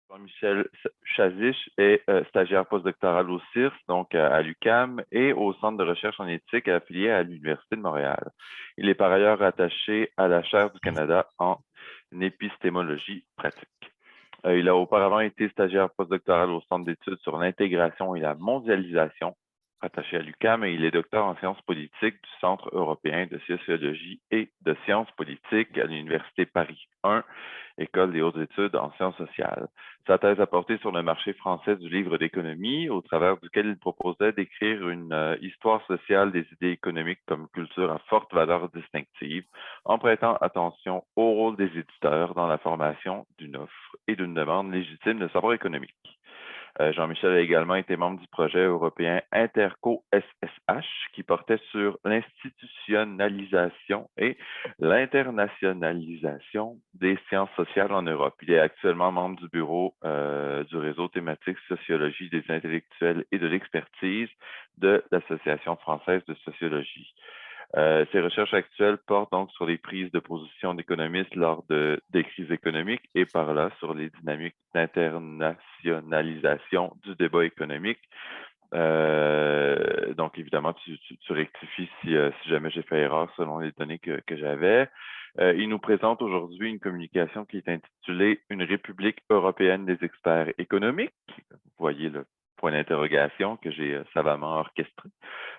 Jean-Michel Chazich est stagiaire postdoctoral au CIRS, donc à l'UQAM, et au Centre de recherche en éthique affilié à l'Université de Montréal. Il est par ailleurs rattaché à la chaire du Canada en épistémologie pratique. Il a auparavant été stagiaire postdoctoral au Centre d'études sur l'intégration et la mondialisation, rattaché à l'UQAM, et il est docteur en sciences politiques du Centre européen de sociologie et de sciences politiques à l'Université Paris 1, École des hautes études en sciences sociales. Sa thèse a porté sur le marché français du livre d'économie, au travers duquel il proposait d'écrire une histoire sociale des idées économiques comme culture à forte valeur distinctive, en prêtant attention au rôle des éditeurs dans la formation d'une offre et d'une demande légitime de savoir économique. Jean-Michel a également été membre du projet européen Interco-SSH qui portait sur l'institutionnalisation et l'internationalisation des sciences sociales en Europe. Il est actuellement membre du bureau du réseau thématique sociologie des intellectuels et de l'expertise de l'Association française de sociologie. Ses recherches actuelles portent donc sur les prises de position d'économistes lors des crises économiques et par là sur les dynamiques d'internationalisation du débat économique. Donc, évidemment, tu rectifies si jamais j'ai fait erreur selon les données que j'avais. Il nous présente aujourd'hui une communication qui est intitulée « Une République européenne des experts économiques ». Vous voyez le point d'interrogation que j'ai savamment orchestré.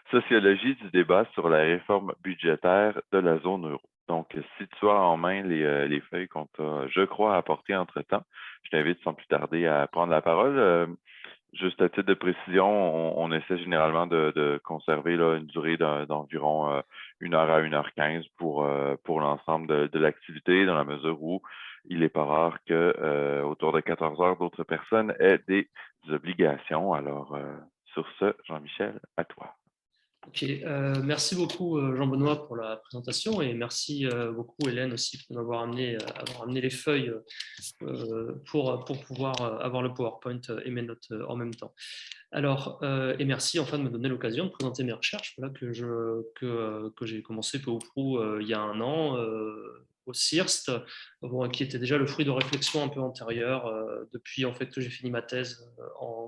Sociologie du débat sur la réforme budgétaire de la zone euro. Donc, si tu as en main les feuilles qu'on t'a, je crois, apportées entre-temps, je t'invite sans plus tarder à prendre la parole. Juste à titre de précision, on essaie généralement de conserver là, une durée d'environ 1 heure à 1h15 pour l'ensemble de l'activité, dans la mesure où il n'est pas rare que autour de 14 heures, d'autres personnes aient des obligations. Alors, sur ce, Jean-Michel, à toi. Ok, merci beaucoup Jean-Benoît pour la présentation et merci beaucoup Hélène aussi pour m'avoir amené les feuilles pour pouvoir avoir le PowerPoint et mes notes en même temps. Alors, et merci enfin de me donner l'occasion de présenter mes recherches voilà, que j'ai commencé peu ou prou il y a 1 an au CIRST, bon, qui était déjà le fruit de réflexions un peu antérieures depuis en fait que j'ai fini ma thèse,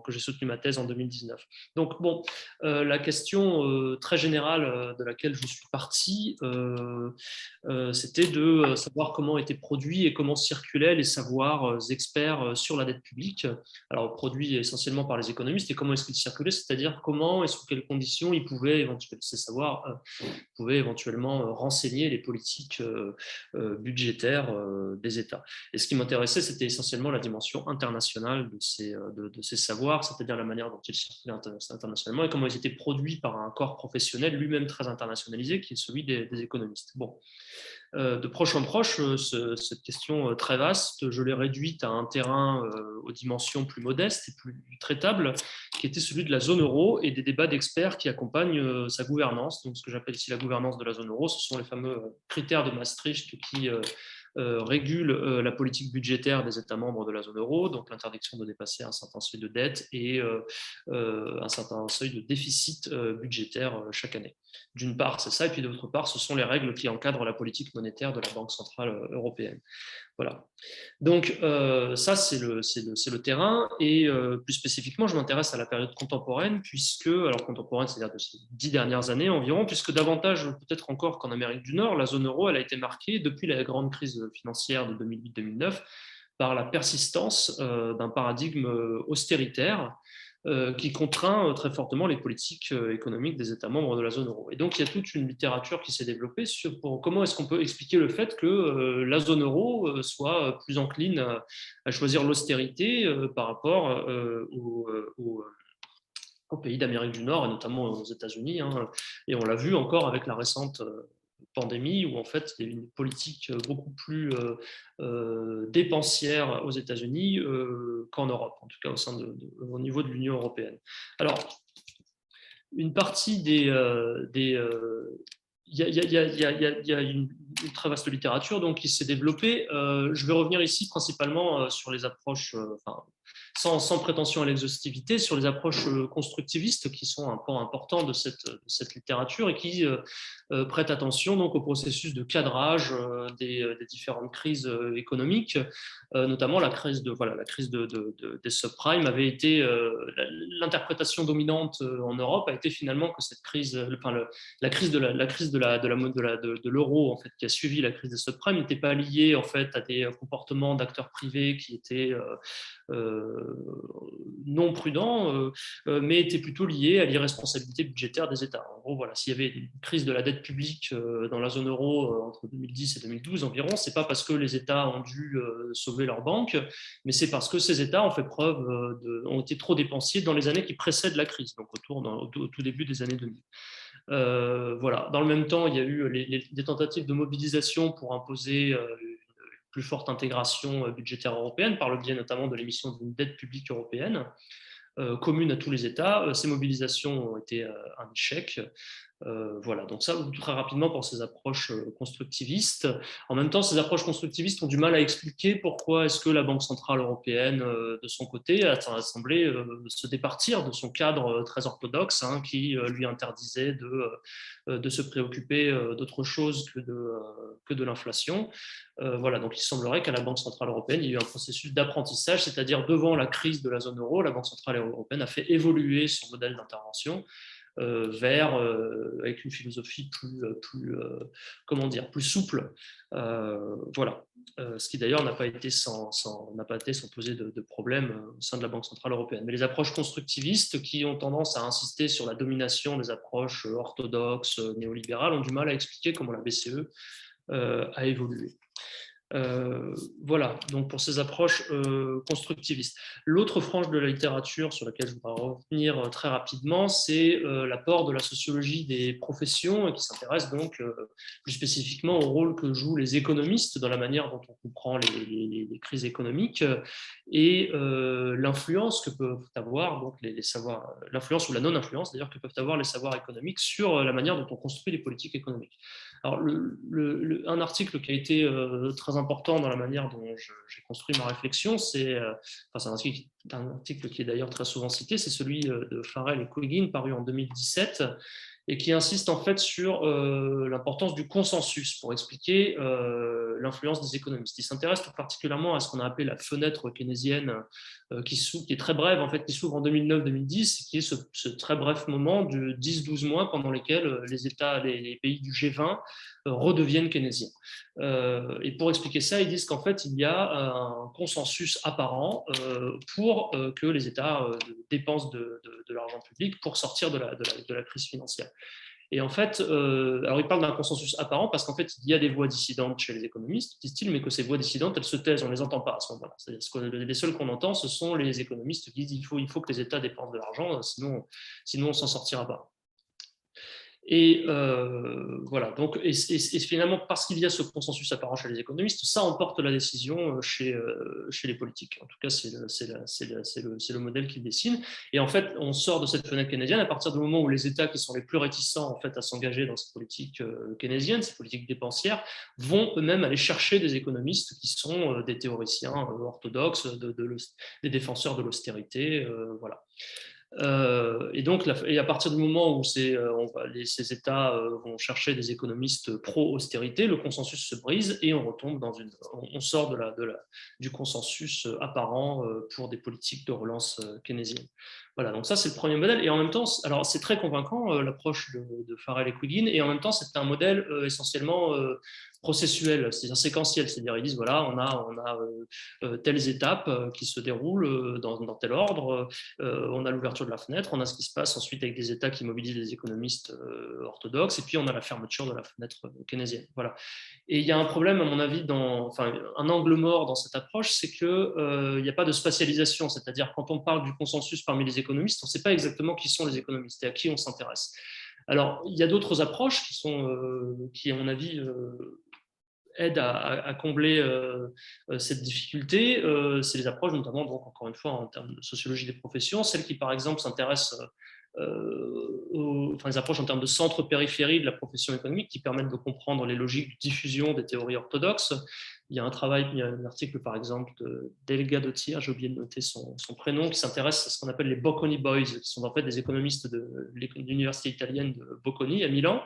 que j'ai soutenu ma thèse en 2019. Donc bon, la question très générale de laquelle je suis parti, c'était de savoir comment étaient produits et comment circulaient les savoirs experts sur la dette publique. Alors produits essentiellement par les économistes et comment est-ce qu'ils circulaient, c'est-à-dire comment et sous quelles conditions ils pouvaient éventuellement, ces savoirs pouvaient éventuellement renseigner les politiques budgétaires des États. Et ce qui m'intéressait, c'était essentiellement la dimension internationale de ces savoirs, c'est-à-dire la manière dont ils circulaient internationalement et comment ils étaient produits par un corps professionnel lui-même très internationalisé, qui est celui des économistes. Bon. De proche en proche, cette question très vaste, je l'ai réduite à un terrain aux dimensions plus modestes et plus traitables, qui était celui de la zone euro et des débats d'experts qui accompagnent sa gouvernance. Donc, ce que j'appelle ici la gouvernance de la zone euro, ce sont les fameux critères de Maastricht qui régulent la politique budgétaire des États membres de la zone euro, donc l'interdiction de dépasser un certain seuil de dette et un certain seuil de déficit budgétaire chaque année. D'une part, c'est ça, et puis d'autre part, ce sont les règles qui encadrent la politique monétaire de la Banque centrale européenne. Voilà. Donc, ça, c'est le terrain. Et plus spécifiquement, je m'intéresse à la période contemporaine, alors contemporaine, c'est-à-dire de ces 10 dernières années environ, puisque davantage, peut-être encore qu'en Amérique du Nord, la zone euro, elle a été marquée depuis la grande crise financière de 2008-2009 par la persistance d'un paradigme austéritaire qui contraint très fortement les politiques économiques des États membres de la zone euro. Et donc, il y a toute une littérature qui s'est développée sur comment est-ce qu'on peut expliquer le fait que la zone euro soit plus encline à choisir l'austérité par rapport aux pays d'Amérique du Nord, et notamment aux États-Unis. Hein. Et on l'a vu encore avec la récente pandémie, où en fait il y a une politique beaucoup plus dépensière aux États-Unis qu'en Europe, en tout cas au niveau de l'Union européenne. Alors, une partie il y a une très vaste littérature donc, qui s'est développée. Je vais revenir ici principalement sur les approches, sans prétention à l'exhaustivité, sur les approches constructivistes qui sont un pan important de cette littérature et qui prêtent attention donc au processus de cadrage des différentes crises économiques, notamment la crise des subprimes avait été l'interprétation dominante en Europe a été finalement que cette crise, la crise de l'euro en fait qui a suivi la crise des subprimes n'était pas liée en fait à des comportements d'acteurs privés qui étaient non prudents, mais était plutôt lié à l'irresponsabilité budgétaire des États. En gros, voilà, s'il y avait une crise de la dette publique dans la zone euro entre 2010 et 2012 environ, c'est pas parce que les États ont dû sauver leurs banques, mais c'est parce que ces États ont fait preuve ont été trop dépensiers dans les années qui précèdent la crise, donc au tout début des années 2000. Voilà. Dans le même temps, il y a eu des tentatives de mobilisation pour imposer plus forte intégration budgétaire européenne par le biais notamment de l'émission d'une dette publique européenne commune à tous les États. Ces mobilisations ont été un échec. Voilà, donc ça très rapidement pour ces approches constructivistes. En même temps, ces approches constructivistes ont du mal à expliquer pourquoi est-ce que la Banque centrale européenne, de son côté, a semblé se départir de son cadre très orthodoxe qui lui interdisait de se préoccuper d'autre chose que de l'inflation. Voilà, donc il semblerait qu'à la Banque centrale européenne, il y a eu un processus d'apprentissage, c'est-à-dire devant la crise de la zone euro, la Banque centrale européenne a fait évoluer son modèle d'intervention avec une philosophie plus souple. Voilà. Ce qui d'ailleurs n'a pas été sans poser de problème au sein de la Banque centrale européenne. Mais les approches constructivistes qui ont tendance à insister sur la domination des approches orthodoxes, néolibérales, ont du mal à expliquer comment la BCE a évolué. Voilà, donc pour ces approches constructivistes. L'autre frange de la littérature sur laquelle je voudrais revenir très rapidement, c'est l'apport de la sociologie des professions qui s'intéresse donc plus spécifiquement au rôle que jouent les économistes dans la manière dont on comprend les crises économiques et l'influence que peuvent avoir donc les savoirs, l'influence ou la non-influence d'ailleurs que peuvent avoir les savoirs économiques sur la manière dont on construit les politiques économiques. Alors, un article qui a été très important dans la manière dont j'ai construit ma réflexion, c'est un article qui est d'ailleurs très souvent cité, c'est celui de Farrell et Quiggin, paru en 2017, et qui insiste en fait sur l'importance du consensus pour expliquer l'influence des économistes. Il s'intéresse tout particulièrement à ce qu'on a appelé la fenêtre keynésienne qui est très brève, en fait, qui s'ouvre en 2009-2010, qui est ce très bref moment de 10-12 mois pendant lesquels les pays du G20 redeviennent keynésiens. Et pour expliquer ça, ils disent qu'en fait, il y a un consensus apparent pour que les États dépensent de l'argent public pour sortir de la crise financière. Et en fait, alors ils parlent d'un consensus apparent parce qu'en fait, il y a des voix dissidentes chez les économistes, disent-ils, mais que ces voix dissidentes, elles se taisent, on ne les entend pas à ce moment-là. C'est-à-dire que les seuls qu'on entend, ce sont les économistes qui disent il faut que les États dépensent de l'argent, sinon on ne s'en sortira pas. Et voilà, donc, et finalement, parce qu'il y a ce consensus apparent chez les économistes, ça emporte la décision chez les politiques. En tout cas, c'est le modèle qu'ils dessinent. Et en fait, on sort de cette fenêtre keynésienne à partir du moment où les États qui sont les plus réticents en fait, à s'engager dans ces politiques keynésiennes, ces politiques dépensières, vont eux-mêmes aller chercher des économistes qui sont des théoriciens orthodoxes, des défenseurs de l'austérité, voilà. Et donc, à partir du moment où ces États vont chercher des économistes pro-austérité, le consensus se brise et on retombe on sort du consensus apparent pour des politiques de relance keynésienne. Voilà, donc ça c'est le premier modèle. Et en même temps, alors c'est très convaincant l'approche de Farrell et Quiggin, et en même temps c'est un modèle essentiellement processuel, c'est-à-dire séquentiel, c'est-à-dire ils disent voilà, on a telles étapes qui se déroulent dans tel ordre, on a l'ouverture de la fenêtre, on a ce qui se passe ensuite avec des États qui mobilisent les économistes orthodoxes, et puis on a la fermeture de la fenêtre keynésienne. Voilà. Et il y a un problème, à mon avis, un angle mort dans cette approche, c'est qu'il n'y a pas de spatialisation, c'est-à-dire quand on parle du consensus parmi les économistes, on ne sait pas exactement qui sont les économistes et à qui on s'intéresse. Alors, il y a d'autres approches qui à mon avis, aident à combler cette difficulté. C'est les approches, notamment, donc, encore une fois, en termes de sociologie des professions, celles qui, par exemple, s'intéressent les approches en termes de centre-périphérie de la profession économique qui permettent de comprendre les logiques de diffusion des théories orthodoxes. Il y a un article par exemple de Delgado Tier, j'ai oublié de noter son prénom, qui s'intéresse à ce qu'on appelle les Bocconi Boys, qui sont en fait des économistes de l'université italienne de Bocconi à Milan,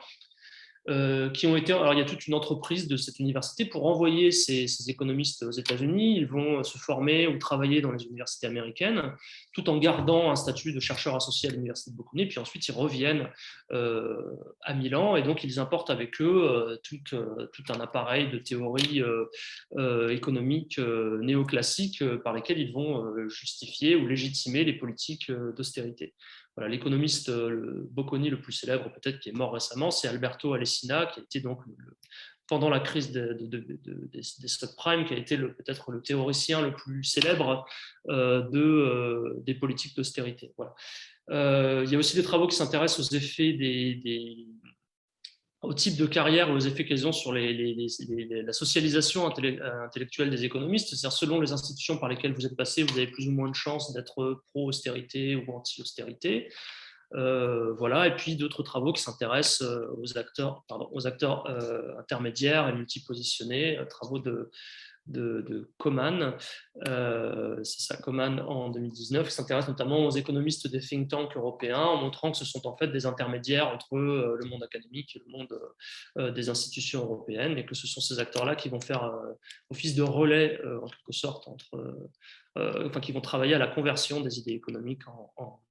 qui ont été. Alors, il y a toute une entreprise de cette université pour envoyer ces économistes aux États-Unis. Ils vont se former ou travailler dans les universités américaines, tout en gardant un statut de chercheur associé à l'université de Bocconi. Puis ensuite, ils reviennent à Milan et donc ils importent avec eux tout un appareil de théorie économique néoclassique par lesquelles ils vont justifier ou légitimer les politiques d'austérité. Voilà, l'économiste Bocconi le plus célèbre, peut-être, qui est mort récemment, c'est Alberto Alesina, qui a été donc, pendant la crise des subprimes, qui a été peut-être le théoricien le plus célèbre des politiques d'austérité. Voilà. Il y a aussi des travaux qui s'intéressent aux effets au type de carrière ou aux effets qu'elles ont sur la socialisation intellectuelle des économistes. C'est-à-dire, selon les institutions par lesquelles vous êtes passé, vous avez plus ou moins de chances d'être pro-austérité ou anti-austérité. Voilà. Et puis d'autres travaux qui s'intéressent aux acteurs intermédiaires et multipositionnés, travaux de Coman, c'est ça, Coman en 2019, qui s'intéresse notamment aux économistes des think tanks européens, en montrant que ce sont en fait des intermédiaires entre le monde académique et le monde des institutions européennes, et que ce sont ces acteurs-là qui vont faire office de relais, en quelque sorte, qui vont travailler à la conversion des idées économiques en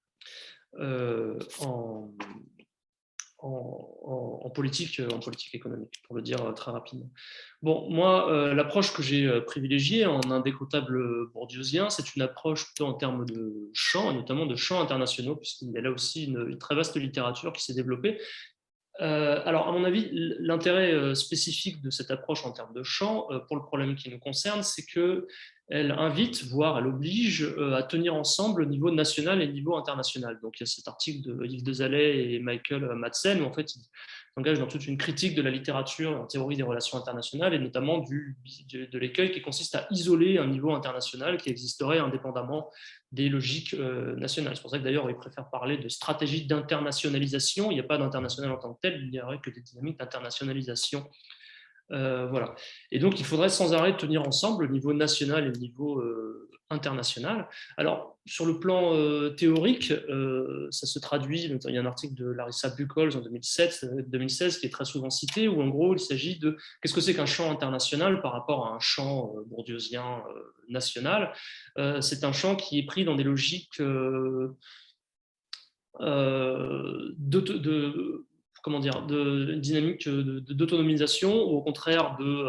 politique économique, pour le dire très rapidement. Bon, moi, l'approche que j'ai privilégiée en indécrottable bourdieusien, c'est une approche plutôt en termes de champs, et notamment de champs internationaux, puisqu'il y a là aussi une très vaste littérature qui s'est développée. Alors, à mon avis, l'intérêt spécifique de cette approche en termes de champ, pour le problème qui nous concerne, c'est qu'elle invite, voire elle oblige à tenir ensemble au niveau national et au niveau international. Donc, il y a cet article de Yves Desalet et Michael Madsen, où en fait, ils s'engagent dans toute une critique de la littérature en théorie des relations internationales, et notamment de l'écueil qui consiste à isoler un niveau international qui existerait indépendamment des logiques nationales. C'est pour ça que d'ailleurs, ils préfèrent parler de stratégie d'internationalisation. Il n'y a pas d'international en tant que tel, il n'y aurait que des dynamiques d'internationalisation. Voilà. Et donc, il faudrait sans arrêt tenir ensemble le niveau national et le niveau international. Alors, sur le plan théorique, ça se traduit, il y a un article de Larissa Buchholz en 2016 qui est très souvent cité, où en gros, il s'agit de qu'est-ce que c'est qu'un champ international par rapport à un champ bourdieusien national. C'est un champ qui est pris dans des logiques de dynamique d'autonomisation ou au contraire de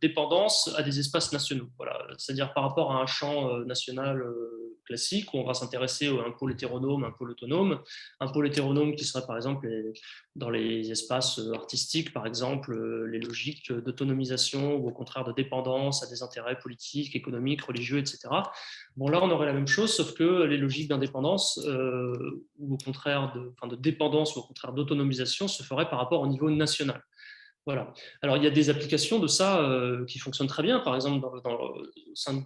dépendance à des espaces nationaux. Voilà. C'est-à-dire par rapport à un champ national classique où on va s'intéresser à un pôle hétéronome, un pôle autonome. Un pôle hétéronome qui serait par exemple dans les espaces artistiques, par exemple, les logiques d'autonomisation ou au contraire de dépendance à des intérêts politiques, économiques, religieux, etc. Bon, là, on aurait la même chose, sauf que les logiques d'indépendance ou au contraire de dépendance ou au contraire d'autonomisation se feraient par rapport au niveau national. Voilà. Alors, il y a des applications de ça qui fonctionnent très bien. Par exemple,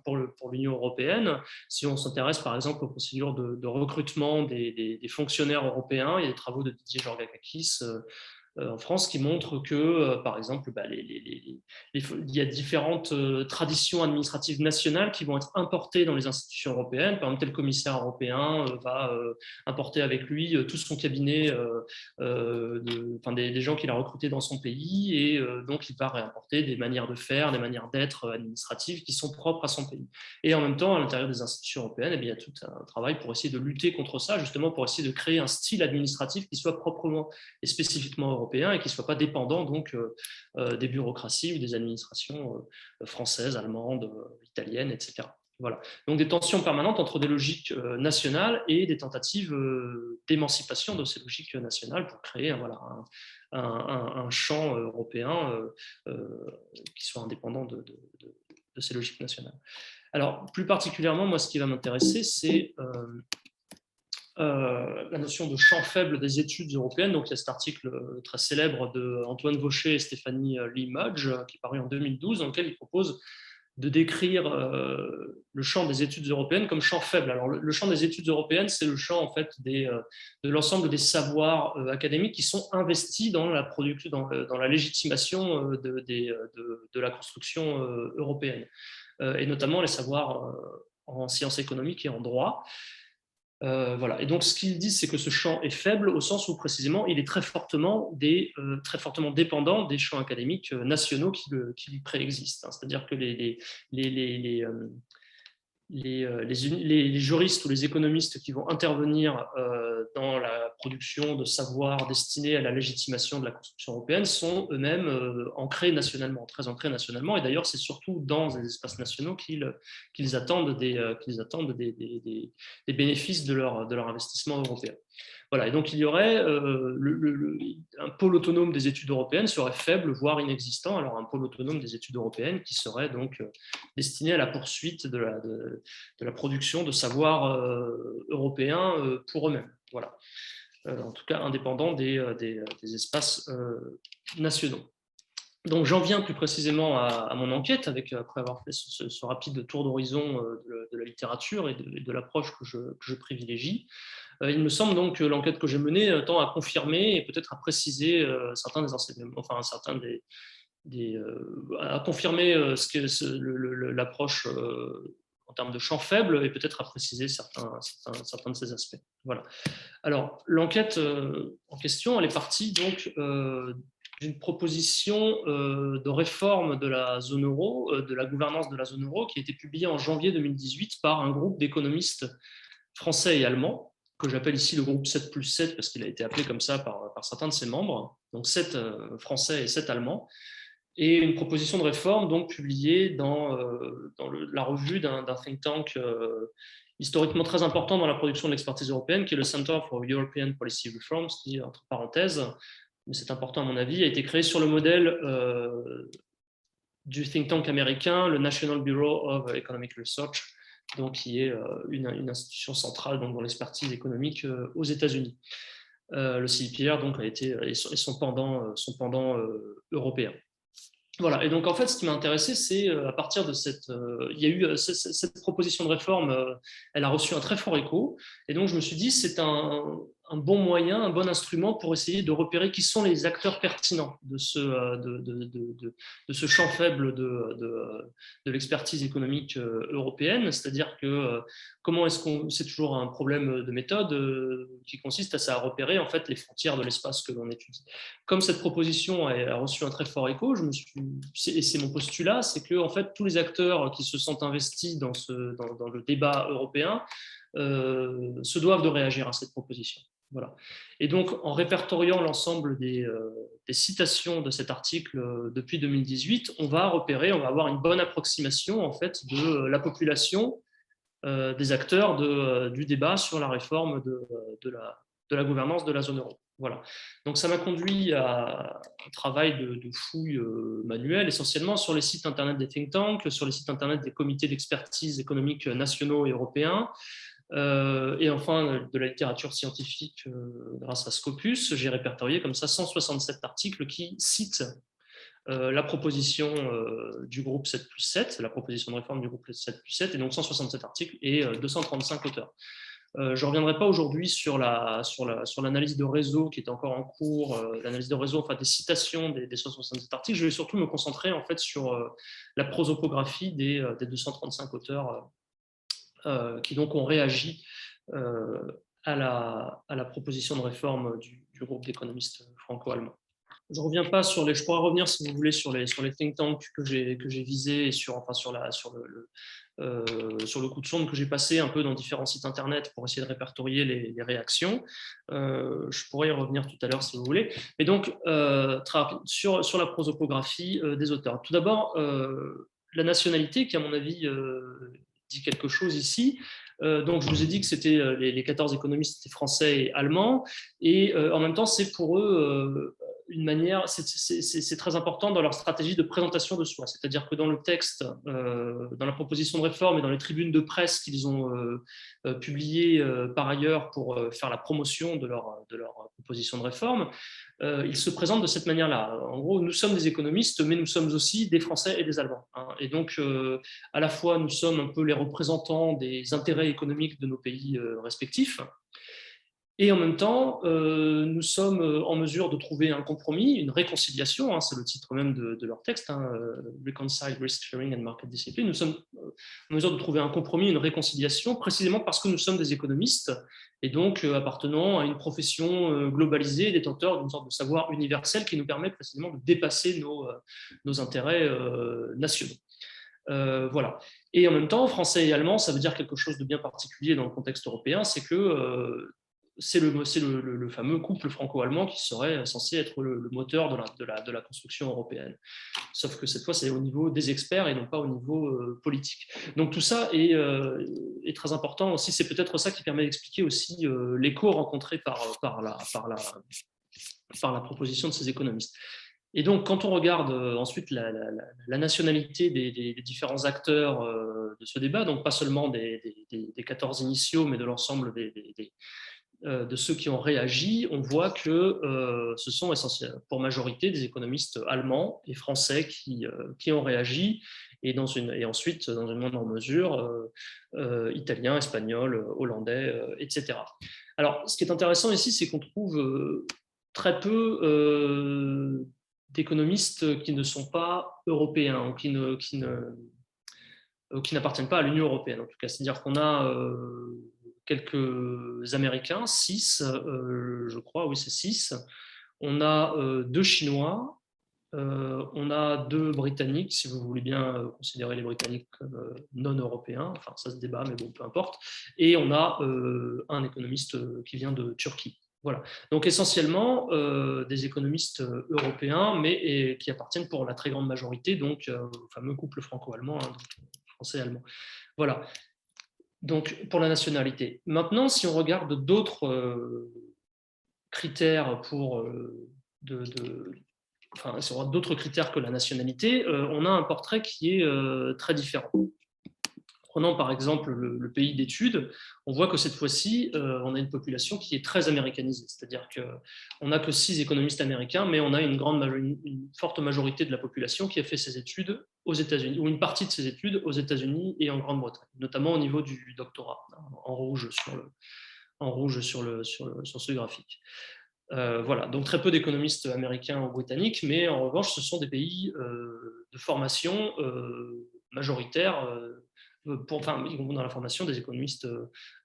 pour l'Union européenne, si on s'intéresse par exemple aux procédures de recrutement des fonctionnaires européens, il y a des travaux de Didier Georgakakis en France qui montrent que, par exemple, il y a différentes traditions administratives nationales qui vont être importées dans les institutions européennes. Par exemple, tel commissaire européen va importer avec lui tout son cabinet, des gens qu'il a recrutés dans son pays, et donc il va réimporter des manières de faire, des manières d'être administratives qui sont propres à son pays. Et en même temps, à l'intérieur des institutions européennes, il y a tout un travail pour essayer de lutter contre ça, justement pour essayer de créer un style administratif qui soit proprement et spécifiquement européen et qui ne soit pas dépendant donc, des bureaucraties ou des administrations françaises, allemandes, italiennes, etc. Voilà. Donc des tensions permanentes entre des logiques nationales et des tentatives d'émancipation de ces logiques nationales pour créer un champ européen qui soit indépendant de ces logiques nationales. Alors, plus particulièrement, moi, ce qui va m'intéresser, c'est la notion de champ faible des études européennes. Donc, il y a cet article très célèbre d'Antoine Vaucher et Stéphanie Lee Mudge, qui est paru en 2012, dans lequel il propose de décrire le champ des études européennes comme champ faible. Alors, le champ des études européennes, c'est le champ en fait, de l'ensemble des savoirs académiques qui sont investis dans la production, dans la légitimation de la construction européenne, et notamment les savoirs en sciences économiques et en droit. Voilà. Et donc, ce qu'ils disent, c'est que ce champ est faible au sens où, précisément, il est très fortement dépendant des champs académiques nationaux qui lui préexistent. C'est-à-dire que les juristes ou les économistes qui vont intervenir dans la production de savoirs destinés à la légitimation de la construction européenne sont eux-mêmes ancrés nationalement, très ancrés nationalement. Et d'ailleurs, c'est surtout dans les espaces nationaux qu'ils attendent des bénéfices de leur investissement européen. Voilà, et donc il y aurait un pôle autonome des études européennes serait faible, voire inexistant. Alors un pôle autonome des études européennes qui serait donc destiné à la poursuite de la production de savoirs européens pour eux-mêmes. Voilà, en tout cas indépendant des espaces nationaux. Donc j'en viens plus précisément à mon enquête, après avoir fait ce rapide tour d'horizon de la littérature et de l'approche que je privilégie. Il me semble donc que l'enquête que j'ai menée tend à confirmer et peut-être à préciser certains des enseignements, enfin à confirmer l'approche en termes de champ faible et peut-être à préciser certains de ces aspects. Voilà. Alors l'enquête en question, elle est partie donc d'une proposition de réforme de la zone euro, de la gouvernance de la zone euro, qui a été publiée en janvier 2018 par un groupe d'économistes français et allemands, que j'appelle ici le groupe 7+7 parce qu'il a été appelé comme ça par certains de ses membres, donc 7 Français et 7 Allemands, et une proposition de réforme donc publiée dans la revue d'un think tank historiquement très important dans la production de l'expertise européenne, qui est le Center for European Policy Reforms, qui, entre parenthèses, mais c'est important à mon avis, a été créé sur le modèle du think tank américain, le National Bureau of Economic Research, donc qui est une institution centrale donc, dans l'expertise économique aux États-Unis. Le CIPR donc, a été et son pendant européen. Voilà, et donc en fait, ce qui m'a intéressé, c'est à partir de il y a eu cette proposition de réforme, elle a reçu un très fort écho, et donc je me suis dit, c'est un bon moyen, un bon instrument pour essayer de repérer qui sont les acteurs pertinents de ce champ faible de l'expertise économique européenne, c'est-à-dire que comment est-ce c'est toujours un problème de méthode qui consiste à repérer en fait les frontières de l'espace que l'on étudie. Comme cette proposition a reçu un très fort écho, et c'est mon postulat, c'est que en fait tous les acteurs qui se sentent investis dans le débat européen se doivent de réagir à cette proposition. Voilà. Et donc, en répertoriant l'ensemble des citations de cet article depuis 2018, on va avoir une bonne approximation en fait de la population des acteurs du débat sur la réforme de la gouvernance de la zone euro. Voilà. Donc, ça m'a conduit à un travail de fouille manuelle, essentiellement sur les sites internet des think tanks, sur les sites internet des comités d'expertise économique nationaux et européens, et enfin de la littérature scientifique grâce à Scopus. J'ai répertorié comme ça 167 articles qui citent la proposition du groupe 7+7, la proposition de réforme du groupe 7+7, et donc 167 articles et 235 auteurs. Je ne reviendrai pas aujourd'hui sur l'analyse de réseau qui est encore en cours, l'analyse de réseau, enfin des citations des 167 articles. Je vais surtout me concentrer en fait sur la prosopographie des 235 auteurs qui donc ont réagi à la proposition de réforme du groupe d'économistes franco-allemands. Je ne reviens pas je pourrais revenir si vous voulez sur les think tanks que j'ai visés et sur le coup de sonde que j'ai passé un peu dans différents sites internet pour essayer de répertorier les réactions. Je pourrais y revenir tout à l'heure si vous voulez. Mais donc, sur la prosopographie des auteurs. Tout d'abord, la nationalité qui, à mon avis, dit quelque chose ici. Donc, je vous ai dit que c'était les 14 économistes étaient français et allemands. Et en même temps, c'est pour eux une manière, c'est très important dans leur stratégie de présentation de soi. C'est-à-dire que dans le texte, dans la proposition de réforme et dans les tribunes de presse qu'ils ont publiées par ailleurs pour faire la promotion de leur proposition de réforme, ils se présentent de cette manière-là. En gros, nous sommes des économistes, mais nous sommes aussi des Français et des Allemands, hein. Et donc, à la fois, nous sommes un peu les représentants des intérêts économiques de nos pays respectifs, et en même temps, nous sommes en mesure de trouver un compromis, une réconciliation, hein, c'est le titre même de leur texte, hein, Reconcile Risk Sharing and Market Discipline. Nous sommes en mesure de trouver un compromis, une réconciliation, précisément parce que nous sommes des économistes et donc appartenant à une profession globalisée, détenteur d'une sorte de savoir universel qui nous permet précisément de dépasser nos intérêts nationaux. Voilà. Et en même temps, français et allemand, ça veut dire quelque chose de bien particulier dans le contexte européen, c'est que c'est le fameux couple franco-allemand qui serait censé être le moteur de la construction européenne. Sauf que cette fois, c'est au niveau des experts et non pas au niveau politique. Donc tout ça est très important aussi. C'est peut-être ça qui permet d'expliquer aussi l'écho rencontré par la proposition de ces économistes. Et donc, quand on regarde ensuite la nationalité des différents acteurs de ce débat, donc pas seulement des 14 initiaux, mais de l'ensemble de ceux qui ont réagi, on voit que ce sont essentiellement, pour majorité, des économistes allemands et français qui ont réagi, et ensuite, dans une moindre mesure, italiens, espagnols, hollandais, etc. Alors, ce qui est intéressant ici, c'est qu'on trouve très peu d'économistes qui ne sont pas européens, ou qui n'appartiennent pas à l'Union européenne, en tout cas. C'est-à-dire qu'on a quelques Américains, 6, je crois, oui, c'est 6. On a 2 Chinois, on a 2 Britanniques, si vous voulez bien considérer les Britanniques comme non européens, enfin ça se débat, mais bon, peu importe. Et on a un économiste qui vient de Turquie. Voilà. Donc essentiellement des économistes européens, mais qui appartiennent pour la très grande majorité donc au fameux couple franco-allemand, hein, français-allemand. Voilà. Donc pour la nationalité. Maintenant, si on regarde d'autres critères sur d'autres critères que la nationalité, on a un portrait qui est très différent. Prenons par exemple le pays d'études, on voit que cette fois-ci, on a une population qui est très américanisée, c'est-à-dire qu'on n'a que 6 économistes américains, mais on a une forte majorité de la population qui a fait ses études aux États-Unis, ou une partie de ses études aux États-Unis et en Grande-Bretagne, notamment au niveau du doctorat, en rouge sur ce graphique. Voilà, donc très peu d'économistes américains ou britanniques, mais en revanche, ce sont des pays de formation majoritaire, dans la formation des économistes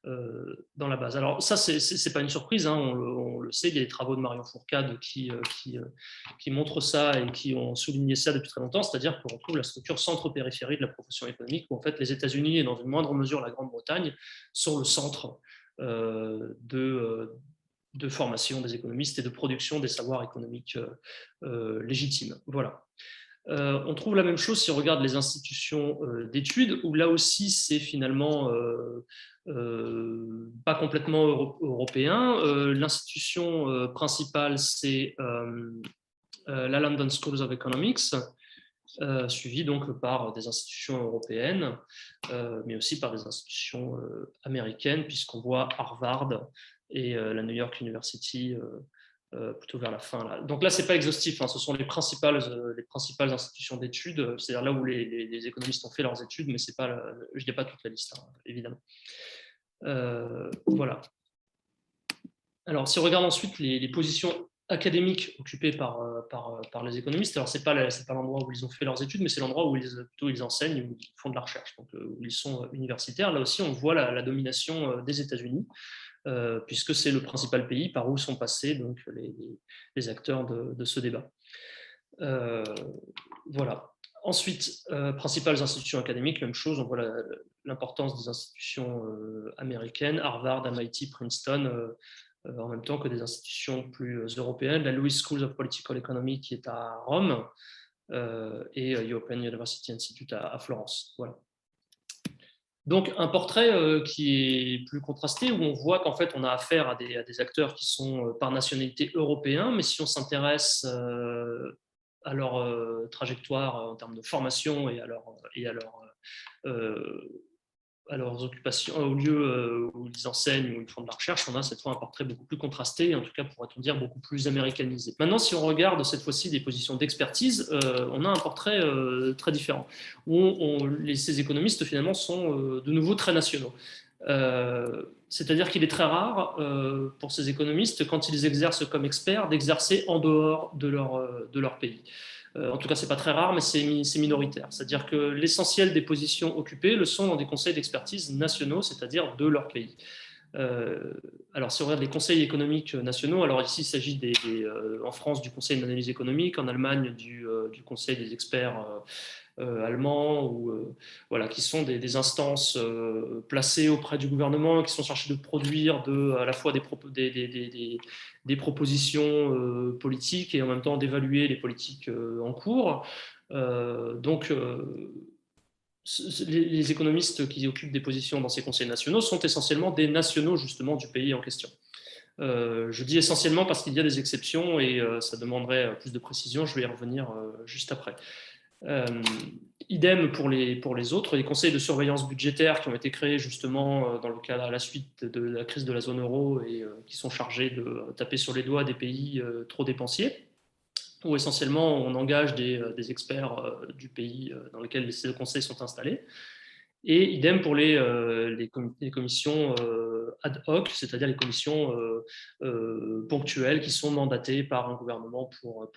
dans la base. Alors ça, c'est pas une surprise, hein, on le sait, il y a des travaux de Marion Fourcade qui montrent ça et qui ont souligné ça depuis très longtemps, c'est-à-dire qu'on retrouve la structure centre-périphérie de la profession économique, où en fait les États-Unis et dans une moindre mesure la Grande-Bretagne sont le centre de formation des économistes et de production des savoirs économiques légitimes. Voilà. On trouve la même chose si on regarde les institutions d'études, où là aussi c'est finalement pas complètement européen. L'institution principale, c'est la London School of Economics, suivie donc par des institutions européennes, mais aussi par des institutions américaines, puisqu'on voit Harvard et la New York University plutôt vers la fin. Là. Donc là, ce n'est pas exhaustif, hein, ce sont les principales institutions d'études, c'est-à-dire là où les économistes ont fait leurs études, mais je n'ai pas toute la liste, hein, évidemment. Voilà. Alors, si on regarde ensuite les positions académiques occupées par les économistes, alors ce n'est pas l'endroit où ils ont fait leurs études, mais c'est l'endroit où ils enseignent, où ils font de la recherche, donc où ils sont universitaires. Là aussi, on voit la domination des États-Unis, puisque c'est le principal pays par où sont passés donc, les acteurs de ce débat. Voilà. Ensuite, principales institutions académiques, même chose, on voit l'importance des institutions américaines, Harvard, MIT, Princeton, en même temps que des institutions plus européennes, la Lewis School of Political Economy qui est à Rome et European University Institute à Florence. Voilà. Donc, un portrait qui est plus contrasté, où on voit qu'en fait, on a affaire à des acteurs qui sont par nationalité européens, mais si on s'intéresse à leur trajectoire en termes de formation et à leurs occupations, au lieu où ils enseignent, où ils font de la recherche, on a cette fois un portrait beaucoup plus contrasté, et en tout cas, pourrait-on dire, beaucoup plus américanisé. Maintenant, si on regarde cette fois-ci des positions d'expertise, on a un portrait très différent, où ces économistes, finalement, sont de nouveau très nationaux. C'est-à-dire qu'il est très rare pour ces économistes, quand ils exercent comme experts, d'exercer en dehors de leur pays. En tout cas, ce n'est pas très rare, mais c'est minoritaire. C'est-à-dire que l'essentiel des positions occupées le sont dans des conseils d'expertise nationaux, c'est-à-dire de leur pays. Alors, si on regarde les conseils économiques nationaux, alors ici, il s'agit en France du Conseil d'analyse économique, en Allemagne du Conseil des experts allemands, voilà, qui sont des instances placées auprès du gouvernement, qui sont chargées de produire à la fois des propositions politiques et en même temps d'évaluer les politiques en cours. Donc, les économistes qui occupent des positions dans ces conseils nationaux sont essentiellement des nationaux justement du pays en question. Je dis essentiellement parce qu'il y a des exceptions et ça demanderait plus de précision, je vais y revenir juste après. Idem pour les autres, les conseils de surveillance budgétaire qui ont été créés justement dans le cadre à la suite de la crise de la zone euro et qui sont chargés de taper sur les doigts des pays trop dépensiers, où essentiellement on engage des experts du pays dans lequel ces conseils sont installés. Et idem pour les commissions ad hoc, c'est-à-dire les commissions ponctuelles qui sont mandatées par un gouvernement pour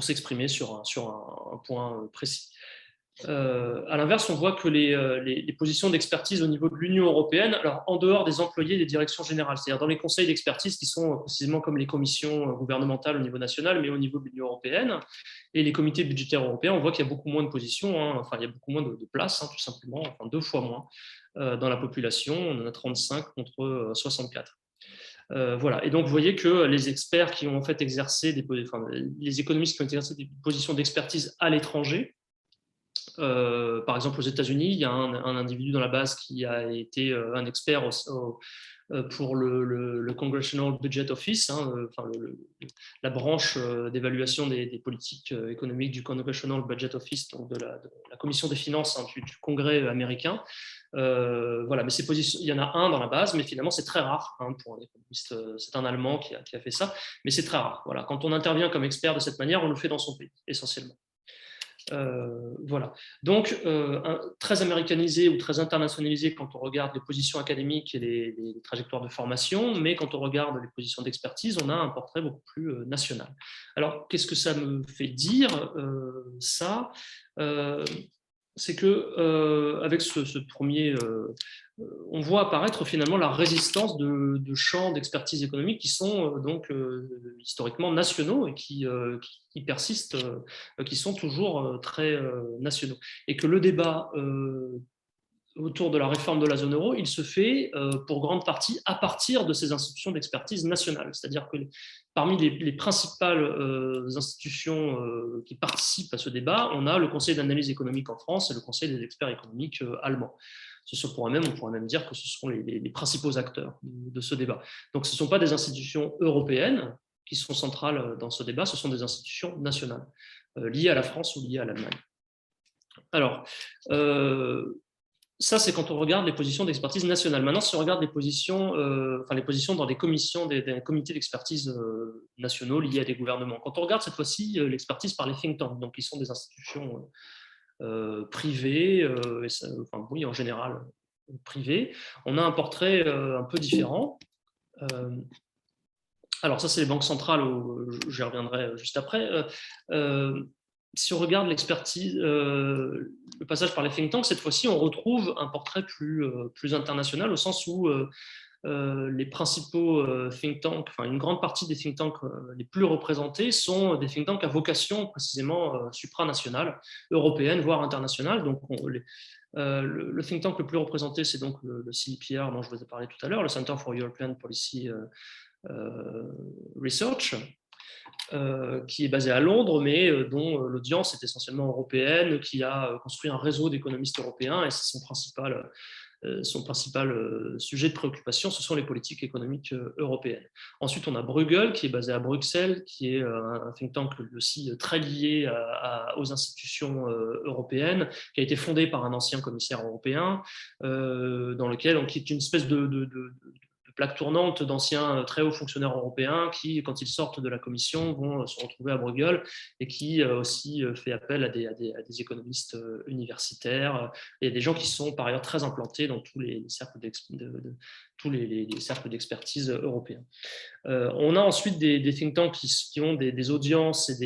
s'exprimer sur un point précis. À l'inverse, on voit que les positions d'expertise au niveau de l'Union européenne, alors en dehors des employés des directions générales, c'est-à-dire dans les conseils d'expertise qui sont précisément comme les commissions gouvernementales au niveau national, mais au niveau de l'Union européenne, et les comités budgétaires européens, on voit qu'il y a beaucoup moins de positions, enfin il y a beaucoup moins de places, tout simplement, enfin 2 fois moins dans la population, on en a 35 contre 64. Voilà. Et donc, vous voyez que les experts qui ont en fait exercé les économistes qui ont exercé des positions d'expertise à l'étranger, par exemple aux États-Unis, il y a un individu dans la base qui a été un expert pour le Congressional Budget Office, la branche d'évaluation des politiques économiques du Congressional Budget Office, donc de la commission des finances du Congrès américain. Voilà, mais ces positions, il y en a un dans la base, mais finalement c'est très rare pour un économiste. C'est un Allemand qui a fait ça, mais c'est très rare. Voilà, quand on intervient comme expert de cette manière, on le fait dans son pays essentiellement. Voilà. Donc, très américanisé ou très internationalisé quand on regarde les positions académiques et les trajectoires de formation, mais quand on regarde les positions d'expertise, on a un portrait beaucoup plus national. Alors, qu'est-ce que ça me fait dire, ça c'est que avec ce premier, on voit apparaître finalement la résistance de champs d'expertise économique qui sont donc historiquement nationaux et qui persistent, qui sont toujours très nationaux. Et que le débat autour de la réforme de la zone euro, il se fait pour grande partie à partir de ces institutions d'expertise nationales. C'est-à-dire que parmi les principales institutions qui participent à ce débat, on a le Conseil d'analyse économique en France et le Conseil des experts économiques allemands. On pourrait même dire que ce sont les principaux acteurs de ce débat. Donc ce ne sont pas des institutions européennes qui sont centrales dans ce débat, ce sont des institutions nationales liées à la France ou liées à l'Allemagne. Alors, ça, c'est quand on regarde les positions d'expertise nationale. Maintenant, si on regarde les positions dans des commissions, des comités d'expertise nationaux liés à des gouvernements, quand on regarde cette fois-ci l'expertise par les think tanks, donc qui sont des institutions privées, oui, en général privées, on a un portrait un peu différent. Alors ça, c'est les banques centrales, j'y reviendrai juste après. Si on regarde l'expertise, le passage par les think tanks, cette fois-ci, on retrouve un portrait plus international, au sens où les principaux think tanks, enfin une grande partie des think tanks les plus représentés sont des think tanks à vocation précisément supranationale, européenne, voire internationale. Donc le think tank le plus représenté, c'est donc le CEPR dont je vous ai parlé tout à l'heure, le Center for European Policy Research. qui est basé à Londres, mais dont l'audience est essentiellement européenne, qui a construit un réseau d'économistes européens, et c'est son principal sujet de préoccupation, ce sont les politiques économiques européennes. Ensuite, on a Bruegel, qui est basé à Bruxelles, qui est un think tank aussi très lié aux institutions européennes, qui a été fondé par un ancien commissaire européen, qui est une espèce de plaque tournante d'anciens très hauts fonctionnaires européens qui, quand ils sortent de la commission, vont se retrouver à Bruegel, et qui aussi fait appel à des économistes universitaires et des gens qui sont par ailleurs très implantés dans tous les cercles d'expertise européens. On a ensuite des think tanks qui ont des audiences et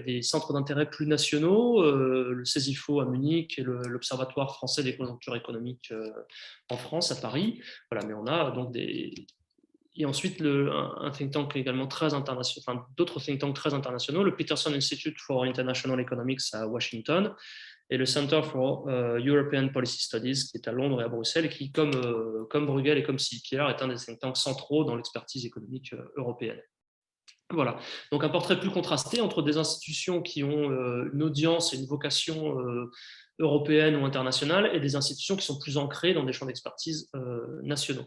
des centres d'intérêt plus nationaux, le CESIFO à Munich et l'Observatoire français des conjonctures économiques en France, à Paris. Voilà, mais on a donc et ensuite un think tank également très international, enfin d'autres think tanks très internationaux, le Peterson Institute for International Economics à Washington, et le Center for European Policy Studies, qui est à Londres et à Bruxelles, et qui, comme Bruegel et comme CIPR, est un des think tanks centraux dans l'expertise économique européenne. Voilà, donc un portrait plus contrasté entre des institutions qui ont une audience et une vocation européenne ou internationale, et des institutions qui sont plus ancrées dans des champs d'expertise nationaux.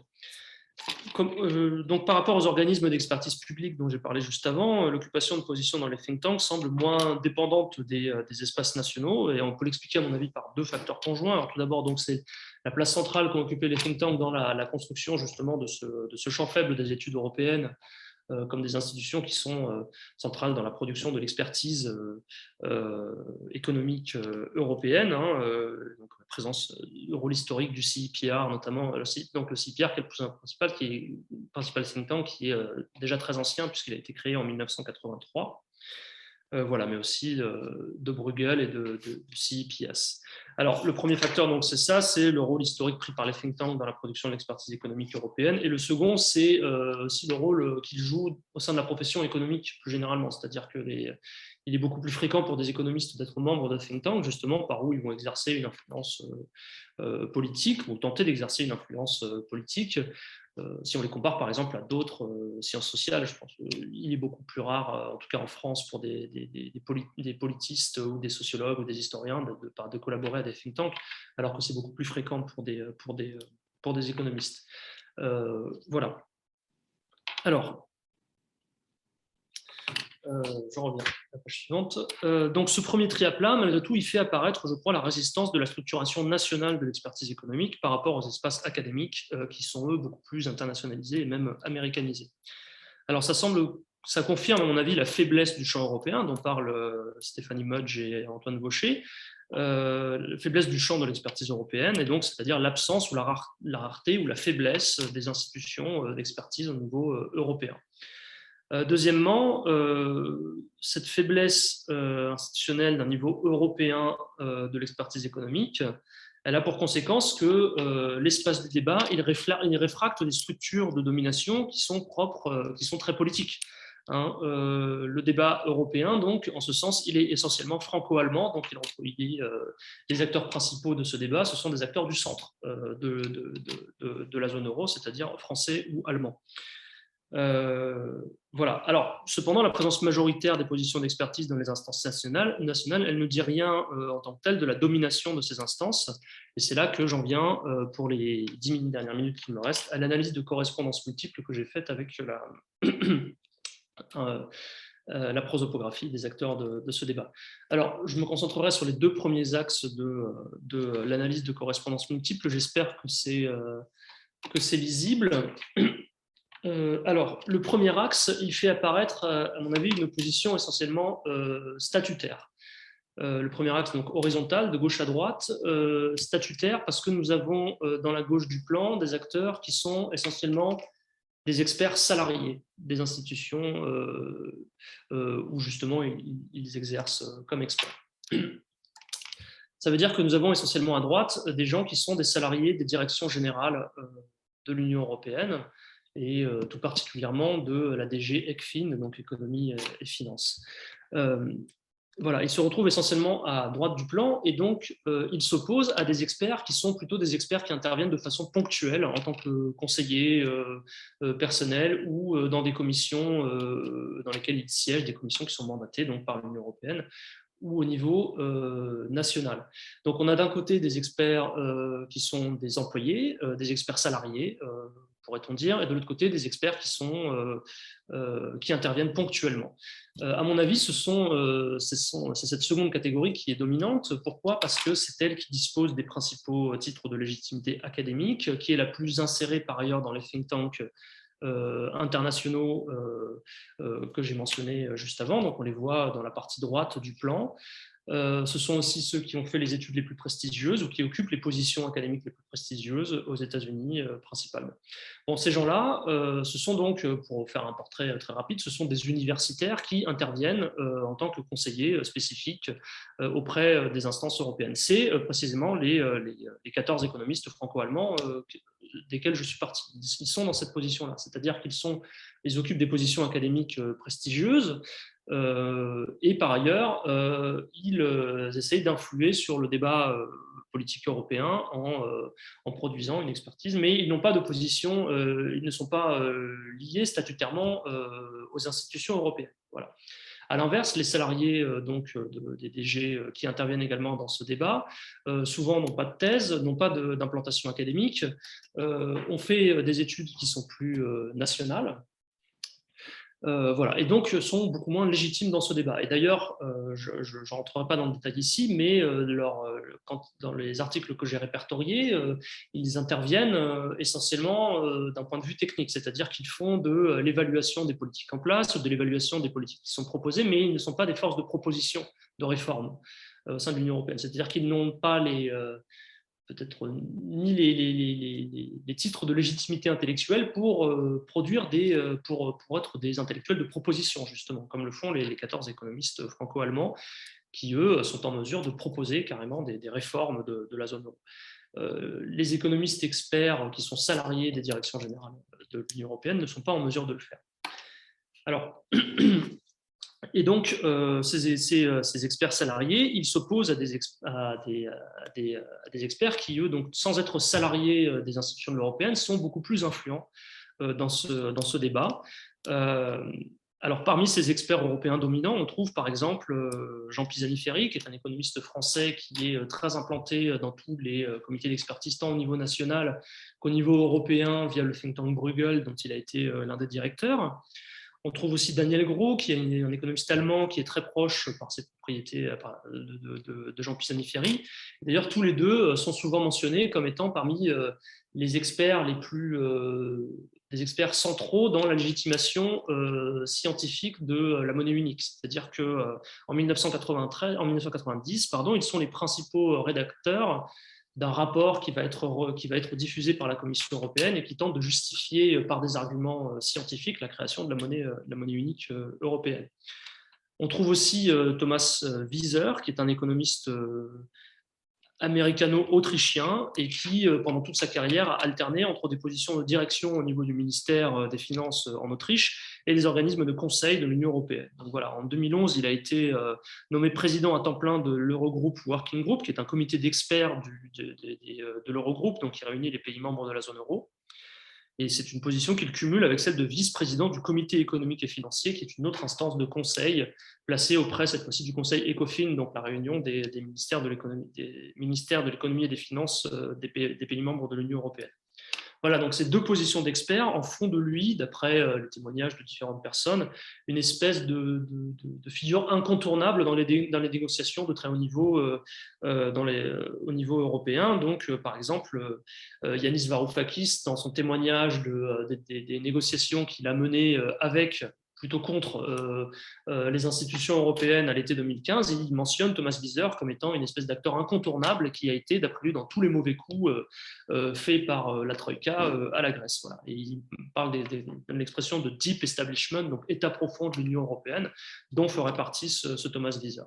Donc, par rapport aux organismes d'expertise publique dont j'ai parlé juste avant, l'occupation de position dans les think tanks semble moins dépendante des espaces nationaux, et on peut l'expliquer à mon avis par deux facteurs conjoints. Alors, tout d'abord, donc, c'est la place centrale qu'ont occupé les think tanks dans la construction justement de ce champ faible des études européennes, comme des institutions qui sont centrales dans la production de l'expertise économique européenne, donc la présence, le rôle historique du CIPR, notamment donc le CIPR qui est le principal, qui est le principal think tank, qui est déjà très ancien puisqu'il a été créé en 1983. Voilà, mais aussi de Bruegel et du CIPS. Alors, le premier facteur, donc, c'est ça, c'est le rôle historique pris par les think tanks dans la production de l'expertise économique européenne. Et le second, c'est aussi le rôle qu'ils jouent au sein de la profession économique plus généralement. C'est-à-dire qu'il est beaucoup plus fréquent pour des économistes d'être membres de think tanks, justement, par où ils vont exercer une influence politique, ou tenter d'exercer une influence politique. Si on les compare par exemple à d'autres sciences sociales, je pense qu'il est beaucoup plus rare, en tout cas en France, pour des politistes ou des sociologues ou des historiens de collaborer à des think tanks, alors que c'est beaucoup plus fréquent pour des économistes. Voilà. Alors, je reviens à la page suivante. Donc, ce premier triaplat, malgré tout, il fait apparaître, je crois, la résistance de la structuration nationale de l'expertise économique par rapport aux espaces académiques qui sont, eux, beaucoup plus internationalisés et même américanisés. Alors, ça confirme, à mon avis, la faiblesse du champ européen dont parlent Stéphanie Mudge et Antoine Vaucher, la faiblesse du champ de l'expertise européenne, et donc, c'est-à-dire l'absence ou la rareté ou la faiblesse des institutions d'expertise au niveau européen. Deuxièmement, cette faiblesse institutionnelle d'un niveau européen de l'expertise économique, elle a pour conséquence que l'espace du débat, il réfracte des structures de domination qui sont propres, qui sont très politiques. Le débat européen, donc, en ce sens, il est essentiellement franco-allemand, donc les acteurs principaux de ce débat, ce sont des acteurs du centre de la zone euro, c'est-à-dire français ou allemands. Voilà. Alors, cependant, la présence majoritaire des positions d'expertise dans les instances nationales, elle ne dit rien en tant que telle de la domination de ces instances. Et c'est là que j'en viens, pour les 10 dernières minutes qui me restent, à l'analyse de correspondance multiple que j'ai faite avec la prosopographie des acteurs de ce débat. Alors, je me concentrerai sur les deux premiers axes de l'analyse de correspondance multiple. J'espère que c'est lisible. Alors, le premier axe, il fait apparaître, à mon avis, une opposition essentiellement statutaire. Le premier axe, donc horizontal, de gauche à droite, statutaire, parce que nous avons dans la gauche du plan des acteurs qui sont essentiellement des experts salariés des institutions où justement ils exercent comme experts. Ça veut dire que nous avons essentiellement à droite des gens qui sont des salariés des directions générales de l'Union européenne, et tout particulièrement de la DG ECFIN, donc économie et finances. voilà, il se retrouve essentiellement à droite du plan et donc il s'oppose à des experts qui sont plutôt des experts qui interviennent de façon ponctuelle en tant que conseillers personnels ou dans des commissions dans lesquelles ils siègent, des commissions qui sont mandatées donc, par l'Union européenne ou au niveau national. Donc on a d'un côté des experts qui sont des employés, des experts salariés, pourrait-on dire, et de l'autre côté des experts qui interviennent ponctuellement. À mon avis, c'est cette seconde catégorie qui est dominante. Pourquoi? Parce que c'est elle qui dispose des principaux titres de légitimité académique, qui est la plus insérée par ailleurs dans les think tanks internationaux que j'ai mentionnés juste avant. Donc on les voit dans la partie droite du plan. Ce sont aussi ceux qui ont fait les études les plus prestigieuses ou qui occupent les positions académiques les plus prestigieuses aux États-Unis principalement. Bon, ces gens-là, ce sont donc, pour faire un portrait très rapide, ce sont des universitaires qui interviennent en tant que conseillers spécifiques auprès des instances européennes. C'est précisément les 14 économistes franco-allemands desquels je suis parti. Ils sont dans cette position-là, c'est-à-dire qu'ils occupent des positions académiques prestigieuses, et par ailleurs, ils essayent d'influer sur le débat politique européen en produisant une expertise, mais ils n'ont pas de position, ils ne sont pas liés statutairement aux institutions européennes. Voilà. À l'inverse, les salariés des DG qui interviennent également dans ce débat, souvent n'ont pas de thèse, n'ont pas d'implantation académique, ont fait des études qui sont plus nationales. Voilà. Et donc sont beaucoup moins légitimes dans ce débat. Et d'ailleurs, je ne rentrerai pas dans le détail ici, mais dans les articles que j'ai répertoriés, ils interviennent essentiellement d'un point de vue technique, c'est-à-dire qu'ils font de l'évaluation des politiques en place ou de l'évaluation des politiques qui sont proposées, mais ils ne sont pas des forces de proposition de réforme au sein de l'Union européenne. C'est-à-dire qu'ils n'ont pas peut-être ni les titres de légitimité intellectuelle pour produire pour être des intellectuels de proposition, justement, comme le font les 14 économistes franco-allemands, qui, eux, sont en mesure de proposer carrément des réformes de la zone euro. Les économistes experts qui sont salariés des directions générales de l'Union européenne ne sont pas en mesure de le faire. Alors, et donc, ces experts salariés, ils s'opposent à des experts qui, eux, donc, sans être salariés des institutions de l'Union européenne, sont beaucoup plus influents dans ce débat. Alors, parmi ces experts européens dominants, on trouve par exemple Jean Pisani-Ferry, qui est un économiste français qui est très implanté dans tous les comités d'expertise, tant au niveau national qu'au niveau européen, via le think tank Bruegel, dont il a été l'un des directeurs. On trouve aussi Daniel Gros, qui est un économiste allemand qui est très proche par ses propriétés de Jean Pisani-Ferry. D'ailleurs, tous les deux sont souvent mentionnés comme étant parmi les experts des experts centraux dans la légitimation scientifique de la monnaie unique. C'est-à-dire qu'en 1990, ils sont les principaux rédacteurs d'un rapport qui va être diffusé par la Commission européenne et qui tente de justifier par des arguments scientifiques la création de la monnaie unique européenne. On trouve aussi Thomas Wieser, qui est un économiste américano-autrichien et qui, pendant toute sa carrière, a alterné entre des positions de direction au niveau du ministère des Finances en Autriche et des organismes de conseil de l'Union européenne. Donc voilà, en 2011, il a été nommé président à temps plein de l'Eurogroup Working Group, qui est un comité d'experts de l'Eurogroupe, donc qui réunit les pays membres de la zone euro. Et c'est une position qu'il cumule avec celle de vice-président du comité économique et financier, qui est une autre instance de conseil placée auprès, cette fois-ci, du conseil ECOFIN, donc la réunion des ministères de l'économie et des finances des pays membres de l'Union européenne. Voilà, donc ces deux positions d'experts en font de lui, d'après les témoignages de différentes personnes, une espèce de figure incontournable dans les négociations de très haut niveau au niveau européen. Donc, par exemple, Yanis Varoufakis, dans son témoignage des négociations qu'il a menées plutôt contre les institutions européennes à l'été 2015, il mentionne Thomas Wieser comme étant une espèce d'acteur incontournable qui a été, d'après lui, dans tous les mauvais coups faits par la Troïka à la Grèce. Voilà. Et il parle de l'expression de deep establishment, donc état profond de l'Union européenne, dont ferait partie ce Thomas Wieser.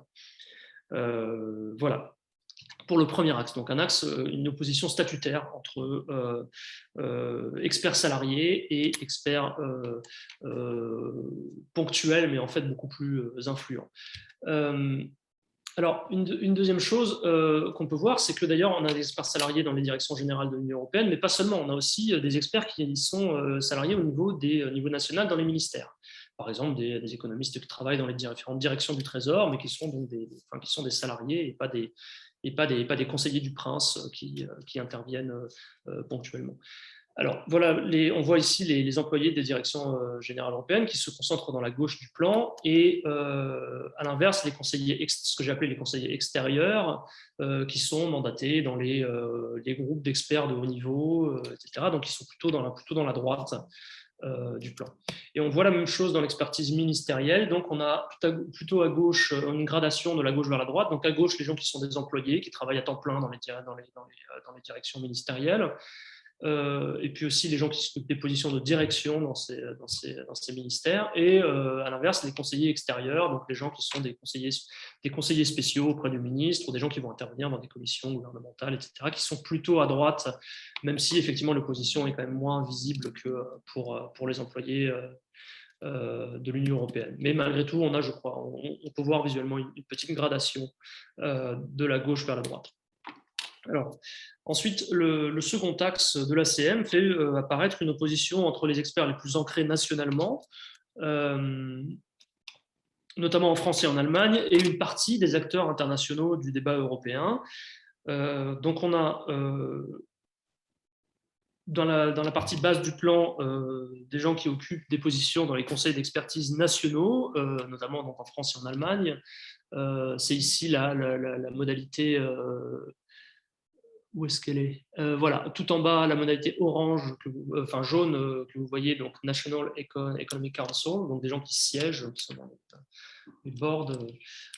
Voilà. Pour le premier axe, donc un axe, une opposition statutaire entre experts salariés et experts ponctuels, mais en fait beaucoup plus influents. Alors, une deuxième chose qu'on peut voir, c'est que d'ailleurs, on a des experts salariés dans les directions générales de l'Union européenne, mais pas seulement. On a aussi des experts qui sont salariés au niveau national dans les ministères. Par exemple, des économistes qui travaillent dans les différentes directions du Trésor, mais qui sont donc qui sont des salariés et pas des conseillers du prince qui interviennent ponctuellement. Alors voilà, on voit ici les employés des directions générales européennes qui se concentrent dans la gauche du plan et à l'inverse, ce que j'ai appelé les conseillers extérieurs qui sont mandatés dans les groupes d'experts de haut niveau, etc. Donc ils sont plutôt dans la droite du plan. Et on voit la même chose dans l'expertise ministérielle. Donc on a plutôt à gauche une gradation de la gauche vers la droite. Donc à gauche, les gens qui sont des employés, qui travaillent à temps plein dans les directions ministérielles. Et puis aussi les gens qui s'occupent des positions de direction dans ces ministères, et à l'inverse, les conseillers extérieurs, donc les gens qui sont des conseillers spéciaux auprès du ministre, ou des gens qui vont intervenir dans des commissions gouvernementales, etc., qui sont plutôt à droite, même si effectivement l'opposition est quand même moins visible que pour les employés de l'Union européenne. Mais malgré tout, je crois, on peut voir visuellement une petite gradation de la gauche vers la droite. Alors, ensuite, le second axe de l'ACM fait apparaître une opposition entre les experts les plus ancrés nationalement, notamment en France et en Allemagne, et une partie des acteurs internationaux du débat européen. Donc, on a dans la partie basse du plan des gens qui occupent des positions dans les conseils d'expertise nationaux, notamment donc en France et en Allemagne. C'est ici la modalité où est-ce qu'elle est, voilà, tout en bas, la modalité orange, jaune que vous voyez, donc National Economic Council, donc des gens qui siègent, qui sont dans les boards,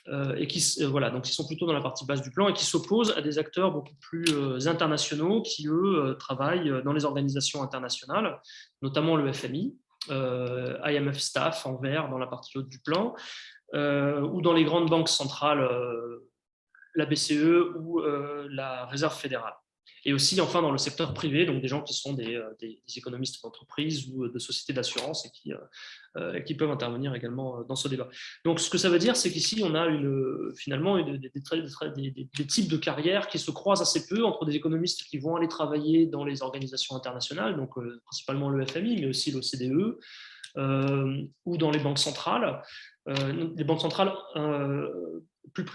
et voilà, donc ils sont plutôt dans la partie basse du plan et qui s'opposent à des acteurs beaucoup plus internationaux qui, eux, travaillent dans les organisations internationales, notamment le FMI, IMF Staff en vert dans la partie haute du plan, ou dans les grandes banques centrales, la BCE ou la Réserve fédérale. Et aussi, enfin, dans le secteur privé, donc des gens qui sont des économistes d'entreprise ou de sociétés d'assurance et qui peuvent intervenir également dans ce débat. Donc, ce que ça veut dire, c'est qu'ici, on a finalement des types de carrières qui se croisent assez peu entre des économistes qui vont aller travailler dans les organisations internationales, donc principalement le FMI, mais aussi l'OCDE, ou dans les banques centrales. Les banques centrales, plus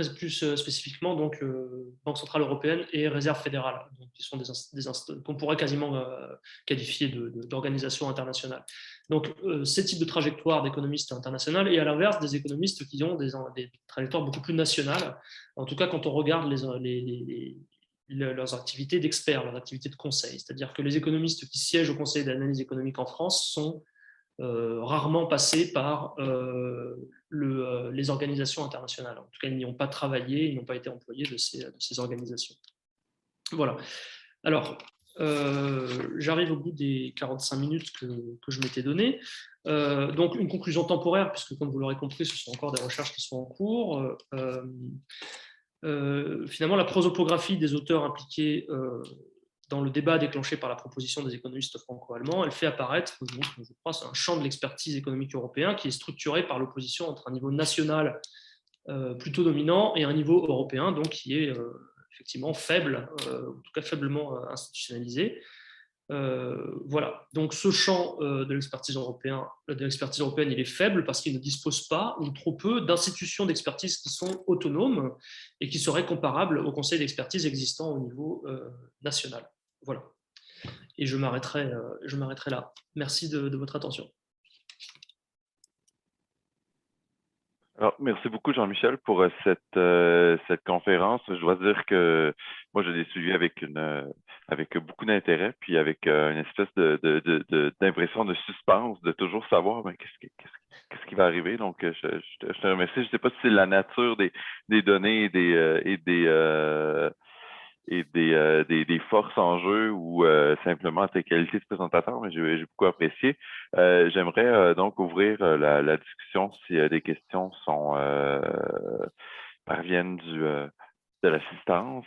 spécifiquement, donc Banque centrale européenne et Réserve fédérale, donc, qui sont qu'on pourrait quasiment qualifier d'organisations internationales. Donc, ces types de trajectoires d'économistes internationaux, et à l'inverse, des économistes qui ont des trajectoires beaucoup plus nationales. En tout cas, quand on regarde leurs activités d'experts, leurs activités de conseil. C'est-à-dire que les économistes qui siègent au Conseil d'analyse économique en France sont rarement passés par les organisations internationales. En tout cas, ils n'y ont pas travaillé, ils n'ont pas été employés de ces organisations. Voilà. Alors, j'arrive au bout des 45 minutes que je m'étais donné. Donc, une conclusion temporaire, puisque comme vous l'aurez compris, ce sont encore des recherches qui sont en cours. Finalement, la prosopographie des auteurs impliqués dans le débat déclenché par la proposition des économistes franco-allemands, elle fait apparaître, donc, je crois, un champ de l'expertise économique européen qui est structuré par l'opposition entre un niveau national plutôt dominant et un niveau européen, donc qui est effectivement faible, en tout cas faiblement institutionnalisé. Voilà. Donc ce champ de l'expertise européenne, il est faible parce qu'il ne dispose pas ou trop peu d'institutions d'expertise qui sont autonomes et qui seraient comparables au conseil d'expertise existant au niveau national. Voilà. Et je m'arrêterai là. Merci de votre attention. Alors, merci beaucoup, Jean-Michel, pour cette conférence. Je dois dire que moi, je l'ai suivi avec beaucoup d'intérêt, puis avec une espèce d'impression de suspense, de toujours savoir qu'est-ce qui va arriver. Donc, je te remercie. Je ne sais pas si c'est la nature des données et des forces en jeu ou simplement ta qualité de présentateur, mais j'ai beaucoup apprécié. J'aimerais donc ouvrir la discussion si des questions parviennent de l'assistance.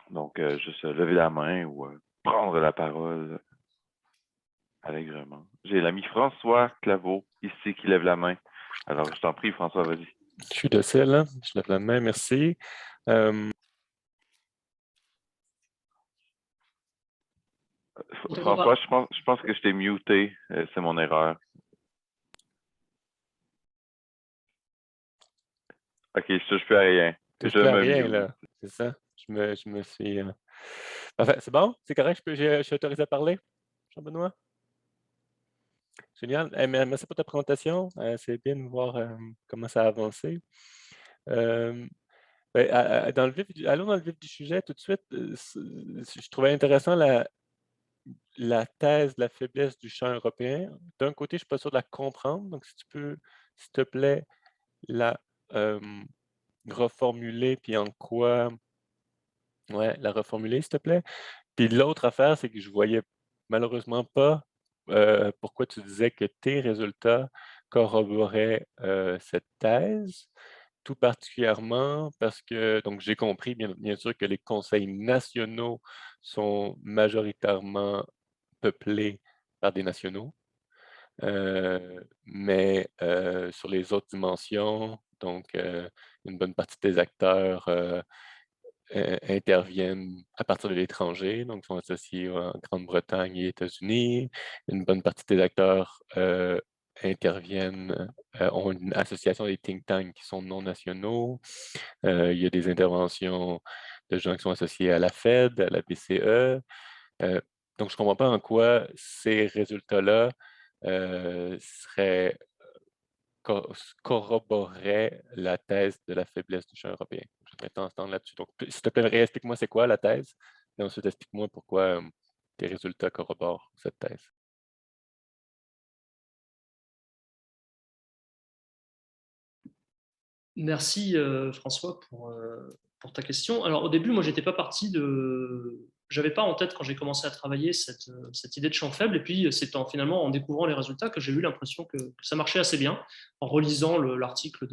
Donc, juste lever la main ou prendre la parole allègrement. J'ai l'ami François Claveau ici qui lève la main. Alors, je t'en prie, François, vas-y. Je suis docile, hein? Je lève la main, merci. François, je pense que je t'ai muté. C'est mon erreur. OK, je touche plus à rien. Je Je touche à me rien, mute. là. C'est ça. Je me suis... Enfin, c'est bon? C'est correct? Je suis autorisé à parler, Jean-Benoît? Génial. Merci pour ta présentation. C'est bien de voir comment ça a avancé. Allons dans le vif du sujet tout de suite. Je trouvais intéressant la thèse de la faiblesse du champ européen. D'un côté, je ne suis pas sûr de la comprendre. Donc, si tu peux, s'il te plaît, la reformuler, puis en quoi... Ouais, la reformuler, s'il te plaît. Puis l'autre affaire, c'est que je ne voyais malheureusement pas pourquoi tu disais que tes résultats corroboraient cette thèse, tout particulièrement parce que, donc j'ai compris bien sûr que les conseils nationaux sont majoritairement peuplés par des nationaux, mais sur les autres dimensions, donc une bonne partie des acteurs interviennent à partir de l'étranger, donc sont associés en Grande-Bretagne et États-Unis. Une bonne partie des acteurs interviennent, ont une association des think tanks qui sont non nationaux. Il y a des interventions de gens qui sont associés à la Fed, à la BCE. Donc, je ne comprends pas en quoi ces résultats-là seraient corroborait la thèse de la faiblesse du champ européen. Je vais t'entendre là-dessus. Donc, s'il te plaît, réexplique-moi c'est quoi la thèse, et ensuite explique-moi pourquoi tes résultats corroborent cette thèse. Merci François pour ta question. Alors au début, moi, j'étais pas parti j'avais pas en tête quand j'ai commencé à travailler cette idée de champ faible. Et puis c'est finalement en découvrant les résultats que j'ai eu l'impression que ça marchait assez bien en relisant l'article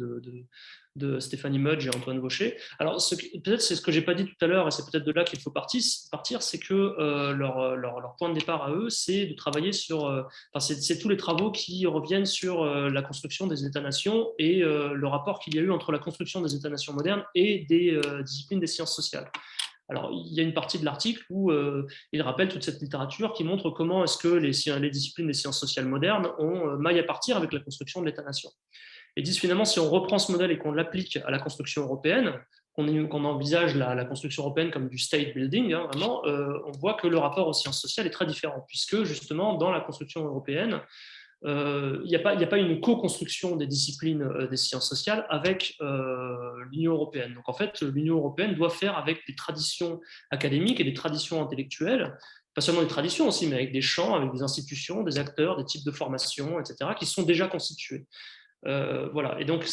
de Stéphanie Mudge et Antoine Vaucher. Alors peut-être c'est ce que j'ai pas dit tout à l'heure et c'est peut-être de là qu'il faut partir, c'est que leur point de départ à eux, c'est de travailler sur c'est tous les travaux qui reviennent sur la construction des États-nations et le rapport qu'il y a eu entre la construction des États-nations modernes et des disciplines des sciences sociales. Alors, il y a une partie de l'article où il rappelle toute cette littérature qui montre comment est-ce que les disciplines des sciences sociales modernes ont maille à partir avec la construction de l'État-nation. Et disent finalement, si on reprend ce modèle et qu'on l'applique à la construction européenne, qu'on envisage la construction européenne comme du state building, hein, vraiment, on voit que le rapport aux sciences sociales est très différent, puisque justement, dans la construction européenne, il n'y a pas une co-construction des disciplines des sciences sociales avec l'Union européenne. Donc en fait, l'Union européenne doit faire avec des traditions académiques et des traditions intellectuelles, pas seulement des traditions aussi, mais avec des champs, avec des institutions, des acteurs, des types de formations, etc., qui sont déjà constitués. Voilà. Et donc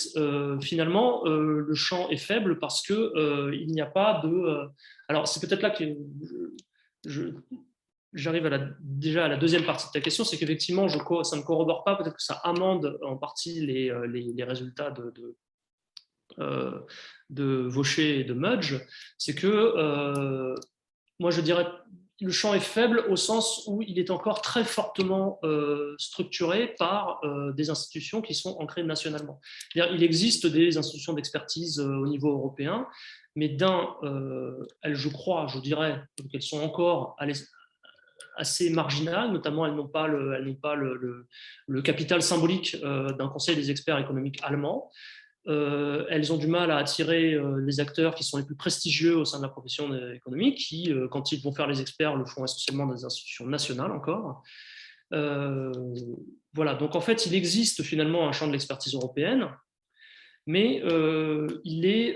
finalement, le champ est faible parce que il n'y a pas de. Alors c'est peut-être là que j'arrive déjà à la deuxième partie de ta question, c'est qu'effectivement, ça ne corrobore pas, peut-être que ça amende en partie les résultats de Vaucher et de Mudge, c'est que moi je dirais le champ est faible au sens où il est encore très fortement structuré par des institutions qui sont ancrées nationalement. Il existe des institutions d'expertise au niveau européen, mais elles, je dirais qu'elles sont encore assez marginales, notamment elles n'ont pas le capital symbolique d'un conseil des experts économiques allemands. Elles ont du mal à attirer les acteurs qui sont les plus prestigieux au sein de la profession économique, qui, quand ils vont faire les experts, le font essentiellement dans des institutions nationales encore. Voilà, donc en fait, il existe finalement un champ de l'expertise européenne, mais il y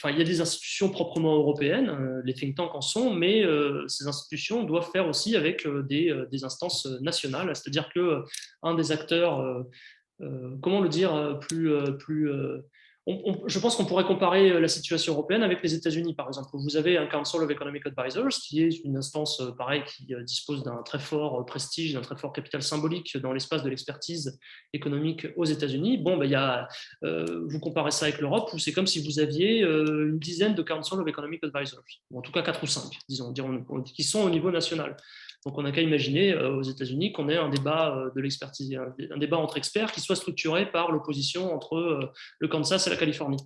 a des institutions proprement européennes, les think tanks en sont, mais ces institutions doivent faire aussi avec des instances nationales, c'est-à-dire qu'un des acteurs, comment le dire, je pense qu'on pourrait comparer la situation européenne avec les États-Unis, par exemple, où vous avez un Council of Economic Advisors, qui est une instance, pareil, qui dispose d'un très fort prestige, d'un très fort capital symbolique dans l'espace de l'expertise économique aux États-Unis. Bon, vous comparez ça avec l'Europe, où c'est comme si vous aviez une dizaine de Council of Economic Advisors, ou en tout cas 4 ou 5, disons, qui sont au niveau national. Donc, on n'a qu'à imaginer aux États-Unis qu'on ait un débat de l'expertise, un débat entre experts qui soit structuré par l'opposition entre le Kansas et la Californie.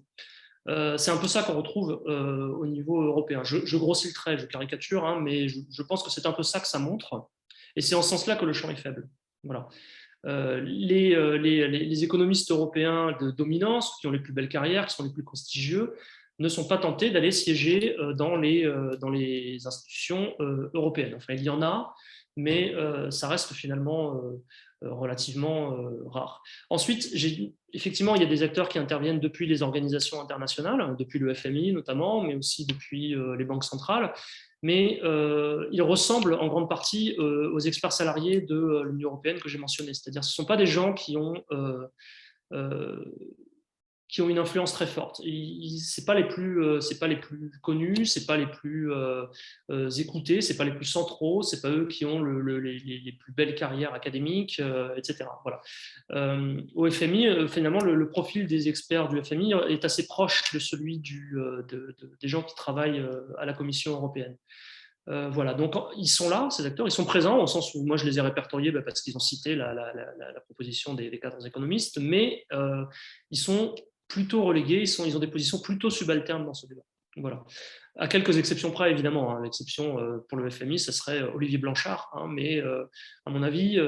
C'est un peu ça qu'on retrouve au niveau européen. Je grossis le trait, je caricature, hein, mais je pense que c'est un peu ça que ça montre. Et c'est en ce sens-là que le champ est faible. Voilà. Les économistes européens de dominance, qui ont les plus belles carrières, qui sont les plus prestigieux, ne sont pas tentés d'aller siéger dans les institutions européennes. Enfin, il y en a, mais ça reste finalement relativement rare. Ensuite, effectivement, il y a des acteurs qui interviennent depuis les organisations internationales, depuis le FMI notamment, mais aussi depuis les banques centrales. Mais ils ressemblent en grande partie aux experts salariés de l'Union européenne que j'ai mentionnés. C'est-à-dire que ce ne sont pas des gens qui ont une influence très forte. Ce n'est pas les plus connus, ce n'est pas les plus écoutés, ce n'est pas les plus centraux, ce n'est pas eux qui ont les plus belles carrières académiques, etc. Voilà. Au FMI, finalement, le profil des experts du FMI est assez proche de celui des gens qui travaillent à la Commission européenne. Voilà, donc ils sont là, ces acteurs, ils sont présents au sens où moi je les ai répertoriés parce qu'ils ont cité la proposition des cadres économistes, mais ils sont plutôt relégués, ils ont des positions plutôt subalternes dans ce débat. Voilà. À quelques exceptions près, évidemment. Hein. L'exception pour le FMI, ce serait Olivier Blanchard, hein, mais à mon avis,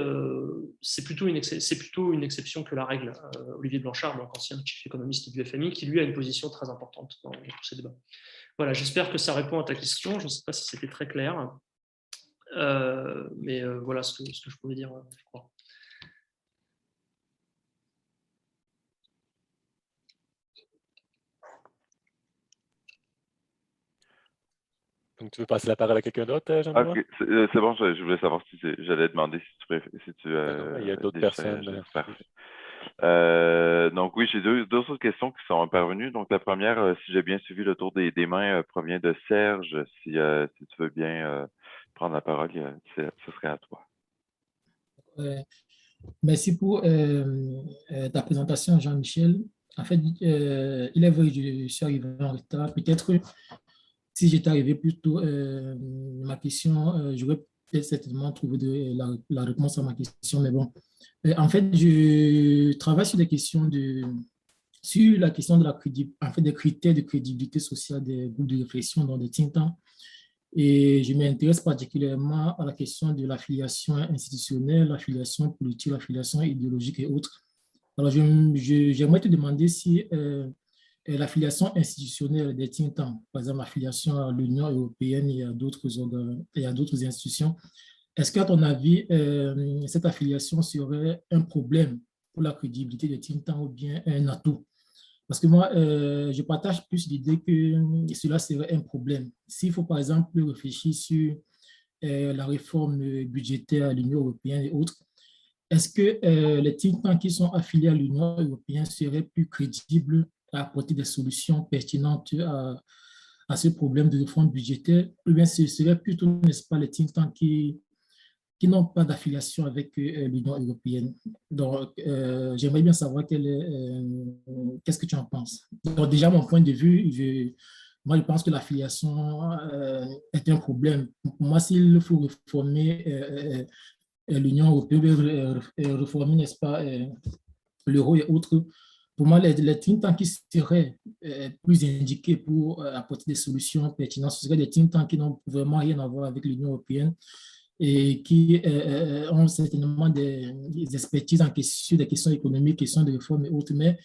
c'est plutôt une exception que la règle. Olivier Blanchard, donc ancien chief économiste du FMI, qui lui a une position très importante dans tous ces débats. Voilà, j'espère que ça répond à ta question. Je ne sais pas si c'était très clair. Mais voilà ce que je pouvais dire, je crois. Donc, tu veux passer la parole à quelqu'un d'autre, Jean-Benoît? Okay. C'est bon, je voulais savoir si j'allais demander si tu il y a d'autres personnes. Parfait. Donc oui, j'ai deux autres questions qui sont intervenues. Donc la première, si j'ai bien suivi le tour des mains, provient de Serge. Si tu veux bien prendre la parole, ce serait à toi. Merci pour ta présentation, Jean-Michel. En fait, il est vrai que je suis arrivé en retard. Peut-être si j'étais arrivé plus tôt, ma question, j'aurais peut-être certainement trouvé la réponse à ma question. Mais bon, en fait, je travaille sur la question de des critères de crédibilité sociale des groupes de réflexion dans des think tanks. Et je m'intéresse particulièrement à la question de l'affiliation institutionnelle, l'affiliation politique, l'affiliation idéologique et autres. Alors, j'aimerais te demander si l'affiliation institutionnelle des think tanks, par exemple l'affiliation à l'Union européenne et à d'autres institutions, est-ce qu'à ton avis, cette affiliation serait un problème pour la crédibilité des think tanks ou bien un atout? Parce que moi, je partage plus l'idée que cela serait un problème. S'il faut, par exemple, réfléchir sur la réforme budgétaire à l'Union européenne et autres, est-ce que les think tanks qui sont affiliés à l'Union européenne seraient plus crédibles à apporter des solutions pertinentes à ce problème de réforme budgétaire, ou bien ce serait plutôt, n'est-ce pas, les think tanks qui n'ont pas d'affiliation avec l'Union européenne. Donc, j'aimerais bien savoir qu'est-ce que tu en penses. Donc, déjà, mon point de vue, moi, je pense que l'affiliation est un problème. Pour moi, s'il faut réformer l'Union européenne, réformer, n'est-ce pas, l'euro et autres, pour moi, les think tanks qui seraient plus indiqués pour apporter des solutions pertinentes, ce seraient des think tanks qui n'ont vraiment rien à voir avec l'Union européenne et qui ont certainement des expertises sur des questions économiques, questions de réforme et autres, mais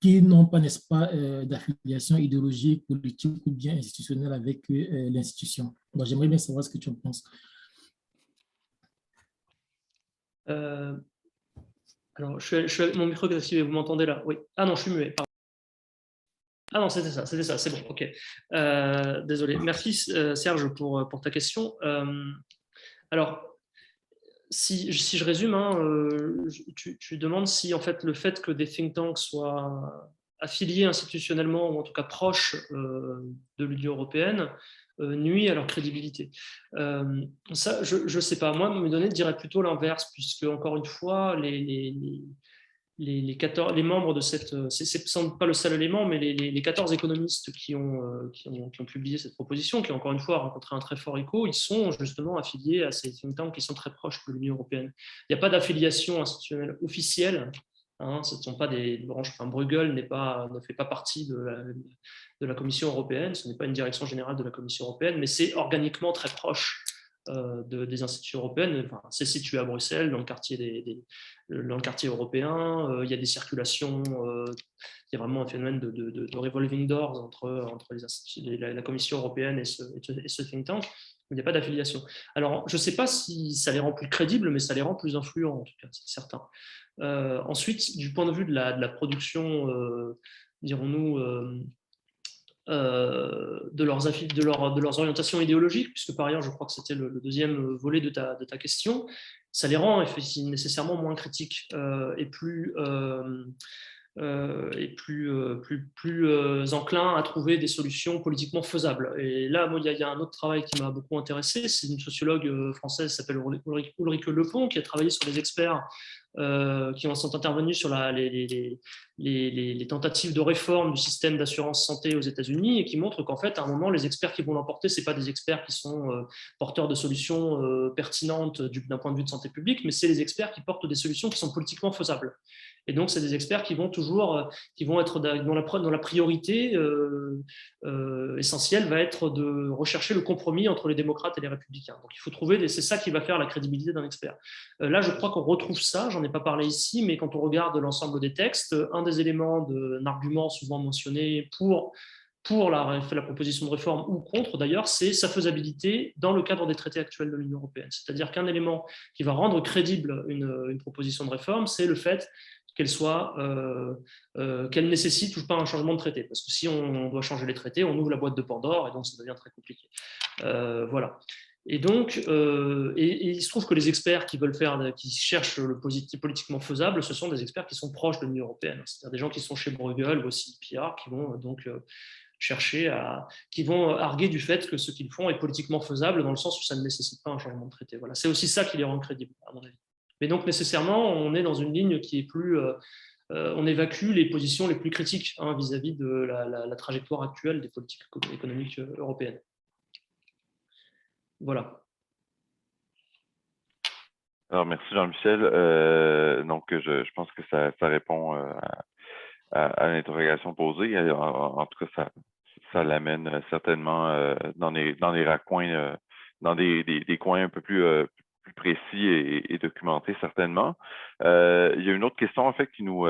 qui n'ont pas, n'est-ce pas, d'affiliation idéologique, politique ou bien institutionnelle avec l'institution. Donc, j'aimerais bien savoir ce que tu en penses. Alors, mon micro est activé, vous m'entendez là? Oui. Ah non, je suis muet. Pardon. Ah non, c'était ça, c'est bon, ok. Désolé. Merci Serge pour ta question. Alors, si je résume, hein, tu demandes si en fait le fait que des think tanks soient affiliés institutionnellement ou en tout cas proches de l'Union européenne nuit à leur crédibilité. Ça, je ne sais pas. Moi, mes données diraient plutôt l'inverse, puisque encore une fois, les membres de cette, c'est sans doute pas le seul élément, mais les 14 économistes qui ont publié cette proposition, qui encore une fois rencontré un très fort écho, ils sont justement affiliés à ces think tanks qui sont très proches de l'Union européenne. Il n'y a pas d'affiliation institutionnelle officielle. Hein, ce ne sont pas des branches. Enfin, Bruegel ne fait pas partie de la Commission européenne, ce n'est pas une direction générale de la Commission européenne, mais c'est organiquement très proche des institutions européennes. Enfin, c'est situé à Bruxelles, dans le quartier européen. Il y a des circulations, il y a vraiment un phénomène de revolving doors entre la Commission européenne et ce think tank. Il n'y a pas d'affiliation. Alors, je ne sais pas si ça les rend plus crédibles, mais ça les rend plus influents, en tout cas, c'est certain. Ensuite, du point de vue de la production, dirons-nous, de leurs orientations idéologiques, puisque par ailleurs, je crois que c'était le deuxième volet de ta question, ça les rend nécessairement moins critiques et plus enclin à trouver des solutions politiquement faisables. Et là, moi, il y a un autre travail qui m'a beaucoup intéressé, c'est une sociologue française qui s'appelle Ulrike Lepont, qui a travaillé sur les experts qui sont intervenus sur les tentatives de réforme du système d'assurance santé aux États-Unis et qui montrent qu'en fait, à un moment, les experts qui vont l'emporter, ce n'est pas des experts qui sont porteurs de solutions pertinentes d'un point de vue de santé publique, mais c'est les experts qui portent des solutions qui sont politiquement faisables. Et donc, c'est des experts qui vont être dont la priorité essentielle va être de rechercher le compromis entre les démocrates et les républicains. Donc, il faut trouver, c'est ça qui va faire la crédibilité d'un expert. Là, je crois qu'on retrouve ça, j'en ai pas parlé ici, mais quand on regarde l'ensemble des textes, un des éléments d'un argument souvent mentionné pour la proposition de réforme ou contre d'ailleurs, c'est sa faisabilité dans le cadre des traités actuels de l'Union européenne. C'est-à-dire qu'un élément qui va rendre crédible une proposition de réforme, c'est le fait qu'elle nécessite ou pas un changement de traité. Parce que si on doit changer les traités, on ouvre la boîte de Pandore et donc ça devient très compliqué. Voilà. Et donc, il se trouve que les experts qui cherchent le politiquement faisable, ce sont des experts qui sont proches de l'Union européenne. C'est-à-dire des gens qui sont chez Bruegel ou aussi PR, qui vont donc qui vont arguer du fait que ce qu'ils font est politiquement faisable dans le sens où ça ne nécessite pas un changement de traité. Voilà. C'est aussi ça qui les rend crédibles, à mon avis. Mais donc, nécessairement, on est dans une ligne qui est plus... on évacue les positions les plus critiques vis-à-vis de la trajectoire actuelle des politiques économiques européennes. Voilà. Alors, merci Jean-Michel. Donc, je pense que ça répond à l'interrogation posée. En tout cas, ça l'amène certainement dans les raccoins, dans des coins un peu plus précis et documentés certainement. Il y a une autre question en fait qui nous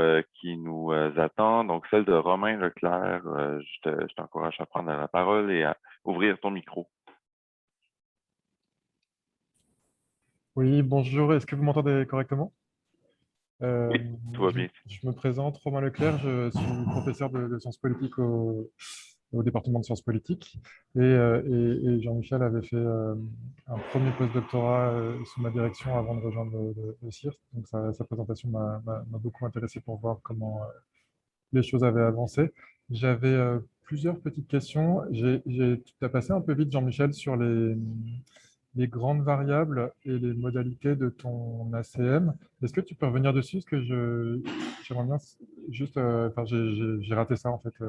attend, donc celle de Romain Leclerc. Je t'encourage à prendre la parole et à ouvrir ton micro. Oui, bonjour, est-ce que vous m'entendez correctement? Oui, tout va bien. Je me présente, Romain Leclerc, je suis professeur de sciences politiques au département de sciences politiques et Jean-Michel avait fait un premier postdoctorat sous ma direction avant de rejoindre le CIRS, donc sa présentation m'a beaucoup intéressé pour voir comment les choses avaient avancé. J'avais plusieurs petites questions. Tu as passé un peu vite, Jean-Michel, sur les grandes variables et les modalités de ton ACM. Est-ce que tu peux revenir dessus? Parce que j'aimerais bien juste... Enfin, j'ai raté ça, en fait, au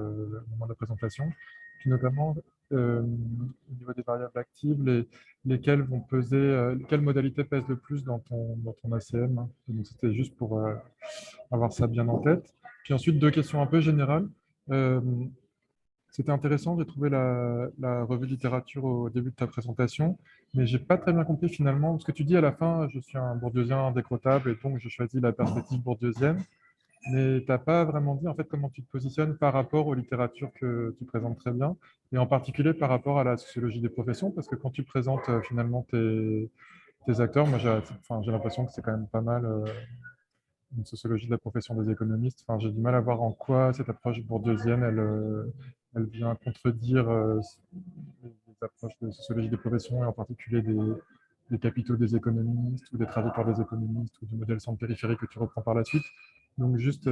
moment de la présentation. Puis notamment, au niveau des variables actives, lesquelles vont peser... quelles modalités pèsent le plus dans ton ACM, hein? Donc, c'était juste pour avoir ça bien en tête. Puis ensuite, deux questions un peu générales. C'était intéressant, j'ai trouvé la revue de littérature au début de ta présentation, mais je n'ai pas très bien compris finalement ce que tu dis à la fin. Je suis un bourdieusien indécrottable et donc je choisis la perspective bourdieusienne, mais tu n'as pas vraiment dit en fait comment tu te positionnes par rapport aux littératures que tu présentes très bien, et en particulier par rapport à la sociologie des professions, parce que quand tu présentes finalement tes acteurs, moi j'ai l'impression que c'est quand même pas mal une sociologie de la profession des économistes. Enfin, j'ai du mal à voir en quoi cette approche bourdieusienne, elle vient contredire les approches de sociologie des professions, et en particulier des capitaux des économistes, ou des trajectoires des économistes, ou du modèle centre périphérique que tu reprends par la suite. Donc juste,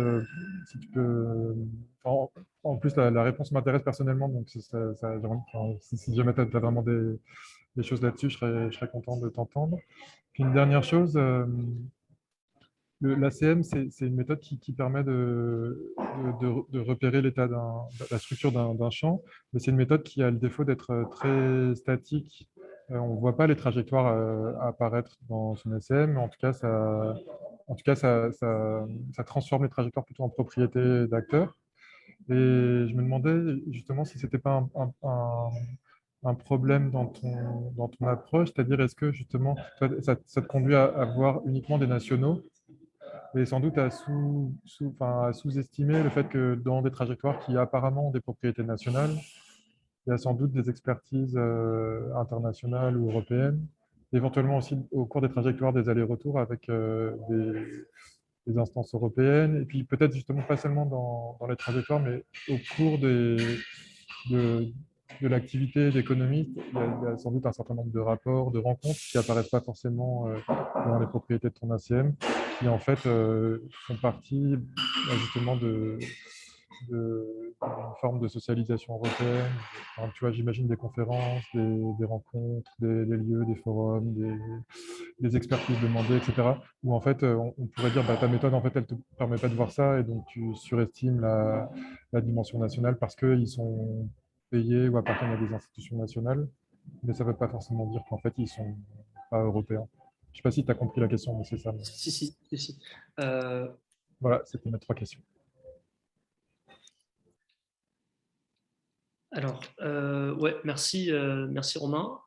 si tu peux... en plus, la réponse m'intéresse personnellement, donc si jamais tu as vraiment des choses là-dessus, je serais content de t'entendre. Puis une dernière chose... L'ACM, c'est une méthode qui permet de repérer la structure d'un champ, mais c'est une méthode qui a le défaut d'être très statique. On ne voit pas les trajectoires apparaître dans son ACM, mais ça transforme les trajectoires plutôt en propriété d'acteurs. Et je me demandais justement si ce n'était pas un problème dans ton approche, c'est-à-dire est-ce que justement ça te conduit à voir uniquement des nationaux et sans doute à sous-estimer le fait que dans des trajectoires qui apparemment ont des propriétés nationales, il y a sans doute des expertises internationales ou européennes, éventuellement aussi au cours des trajectoires des allers-retours avec des instances européennes, et puis peut-être justement pas seulement dans les trajectoires, mais au cours de, de l'activité d'économiste, il y a sans doute un certain nombre de rapports, de rencontres qui apparaissent pas forcément dans les propriétés de ton ACM, qui en fait font partie justement d'une forme de socialisation européenne. Enfin, tu vois, j'imagine des conférences, des rencontres, des lieux, des forums, des expertises demandées, etc. Où en fait, on pourrait dire, bah, ta méthode, en fait, elle ne te permet pas de voir ça, et donc tu surestimes la dimension nationale parce qu'ils sont payés ou appartiennent à des institutions nationales, mais ça ne veut pas forcément dire qu'en fait, ils ne sont pas européens. Je ne sais pas si tu as compris la question, mais c'est ça. Si. Voilà, c'était mes 3 questions. Alors, ouais, merci Romain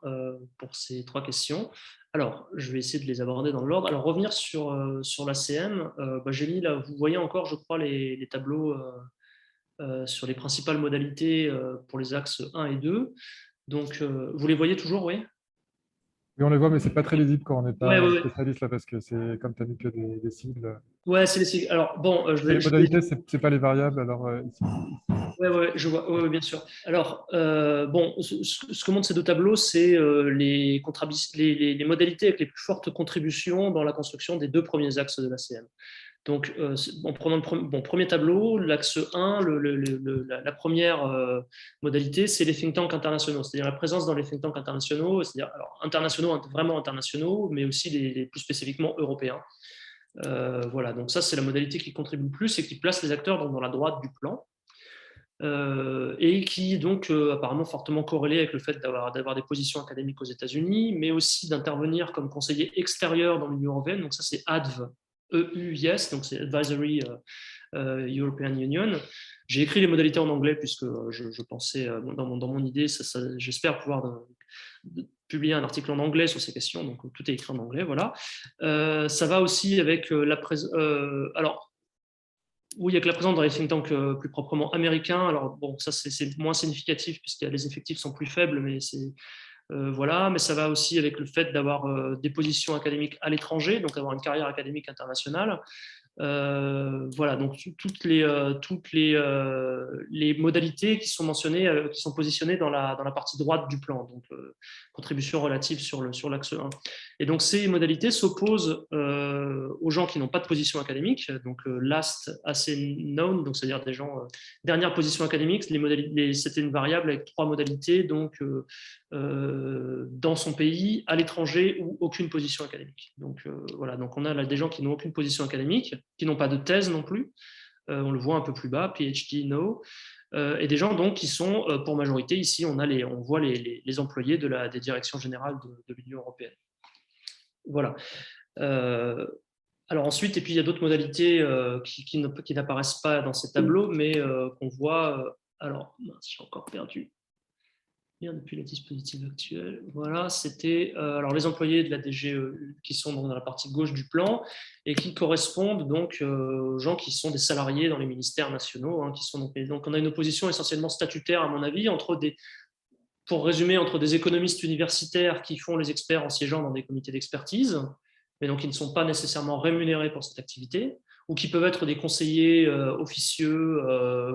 pour ces 3 questions. Alors, je vais essayer de les aborder dans l'ordre. Alors, revenir sur l'ACM, j'ai mis là, vous voyez encore, je crois, les tableaux sur les principales modalités pour les axes 1 et 2. Donc, vous les voyez toujours, oui? Oui, on les voit, mais ce n'est pas très lisible quand on n'est pas Ouais. spécialiste là, parce que c'est comme tu as mis que des sigles. Ouais, c'est les sigles. Alors, bon, Les modalités, ce n'est pas les variables, alors ici. Ouais, je vois, ouais, bien sûr. Alors, ce que montrent ces 2 tableaux, c'est les modalités avec les plus fortes contributions dans la construction des 2 premiers axes de l'ACM. Donc, en prenant le premier tableau, l'axe 1, la première modalité, c'est les think tanks internationaux, c'est-à-dire la présence dans les think tanks internationaux, c'est-à-dire alors, internationaux, vraiment internationaux, mais aussi les plus spécifiquement européens. Voilà, donc ça, c'est la modalité qui contribue le plus et qui place les acteurs dans la droite du plan. Et qui est donc apparemment fortement corrélé avec le fait d'avoir des positions académiques aux États-Unis, mais aussi d'intervenir comme conseiller extérieur dans l'Union européenne. Donc ça, c'est ADV, EUIS, donc c'est Advisory European Union. J'ai écrit les modalités en anglais puisque je pensais, dans mon idée, j'espère pouvoir publier un article en anglais sur ces questions, donc tout est écrit en anglais, voilà. Ça va aussi avec la présence... alors, oui, il y a que la présence dans les think tanks plus proprement américains. Alors, bon, ça, c'est moins significatif puisque les effectifs sont plus faibles, mais voilà. Mais ça va aussi avec le fait d'avoir des positions académiques à l'étranger, donc avoir une carrière académique internationale. Voilà, donc toutes les modalités qui sont mentionnées, qui sont positionnées dans la partie droite du plan, donc contribution relative sur l'axe 1. Et donc ces modalités s'opposent aux gens qui n'ont pas de position académique, donc last assez known, donc c'est-à-dire des gens dernière position académique. C'était une variable avec 3 modalités, donc dans son pays, à l'étranger ou aucune position académique. Donc voilà, donc on a là des gens qui n'ont aucune position académique, qui n'ont pas de thèse non plus. On le voit un peu plus bas, PhD, no. Et des gens donc qui sont pour majorité ici, on voit les employés des directions générales de l'Union européenne. Voilà. Alors ensuite, et puis il y a d'autres modalités qui n'apparaissent pas dans ces tableaux, mais qu'on voit. Alors, j'ai encore perdu. Depuis le dispositif actuel. Voilà, c'était alors les employés de la DGE qui sont dans la partie gauche du plan et qui correspondent donc aux gens qui sont des salariés dans les ministères nationaux, qui sont donc on a une opposition essentiellement statutaire à mon avis pour résumer, entre des économistes universitaires qui font les experts en siégeant dans des comités d'expertise, mais donc qui ne sont pas nécessairement rémunérés pour cette activité, ou qui peuvent être des conseillers officieux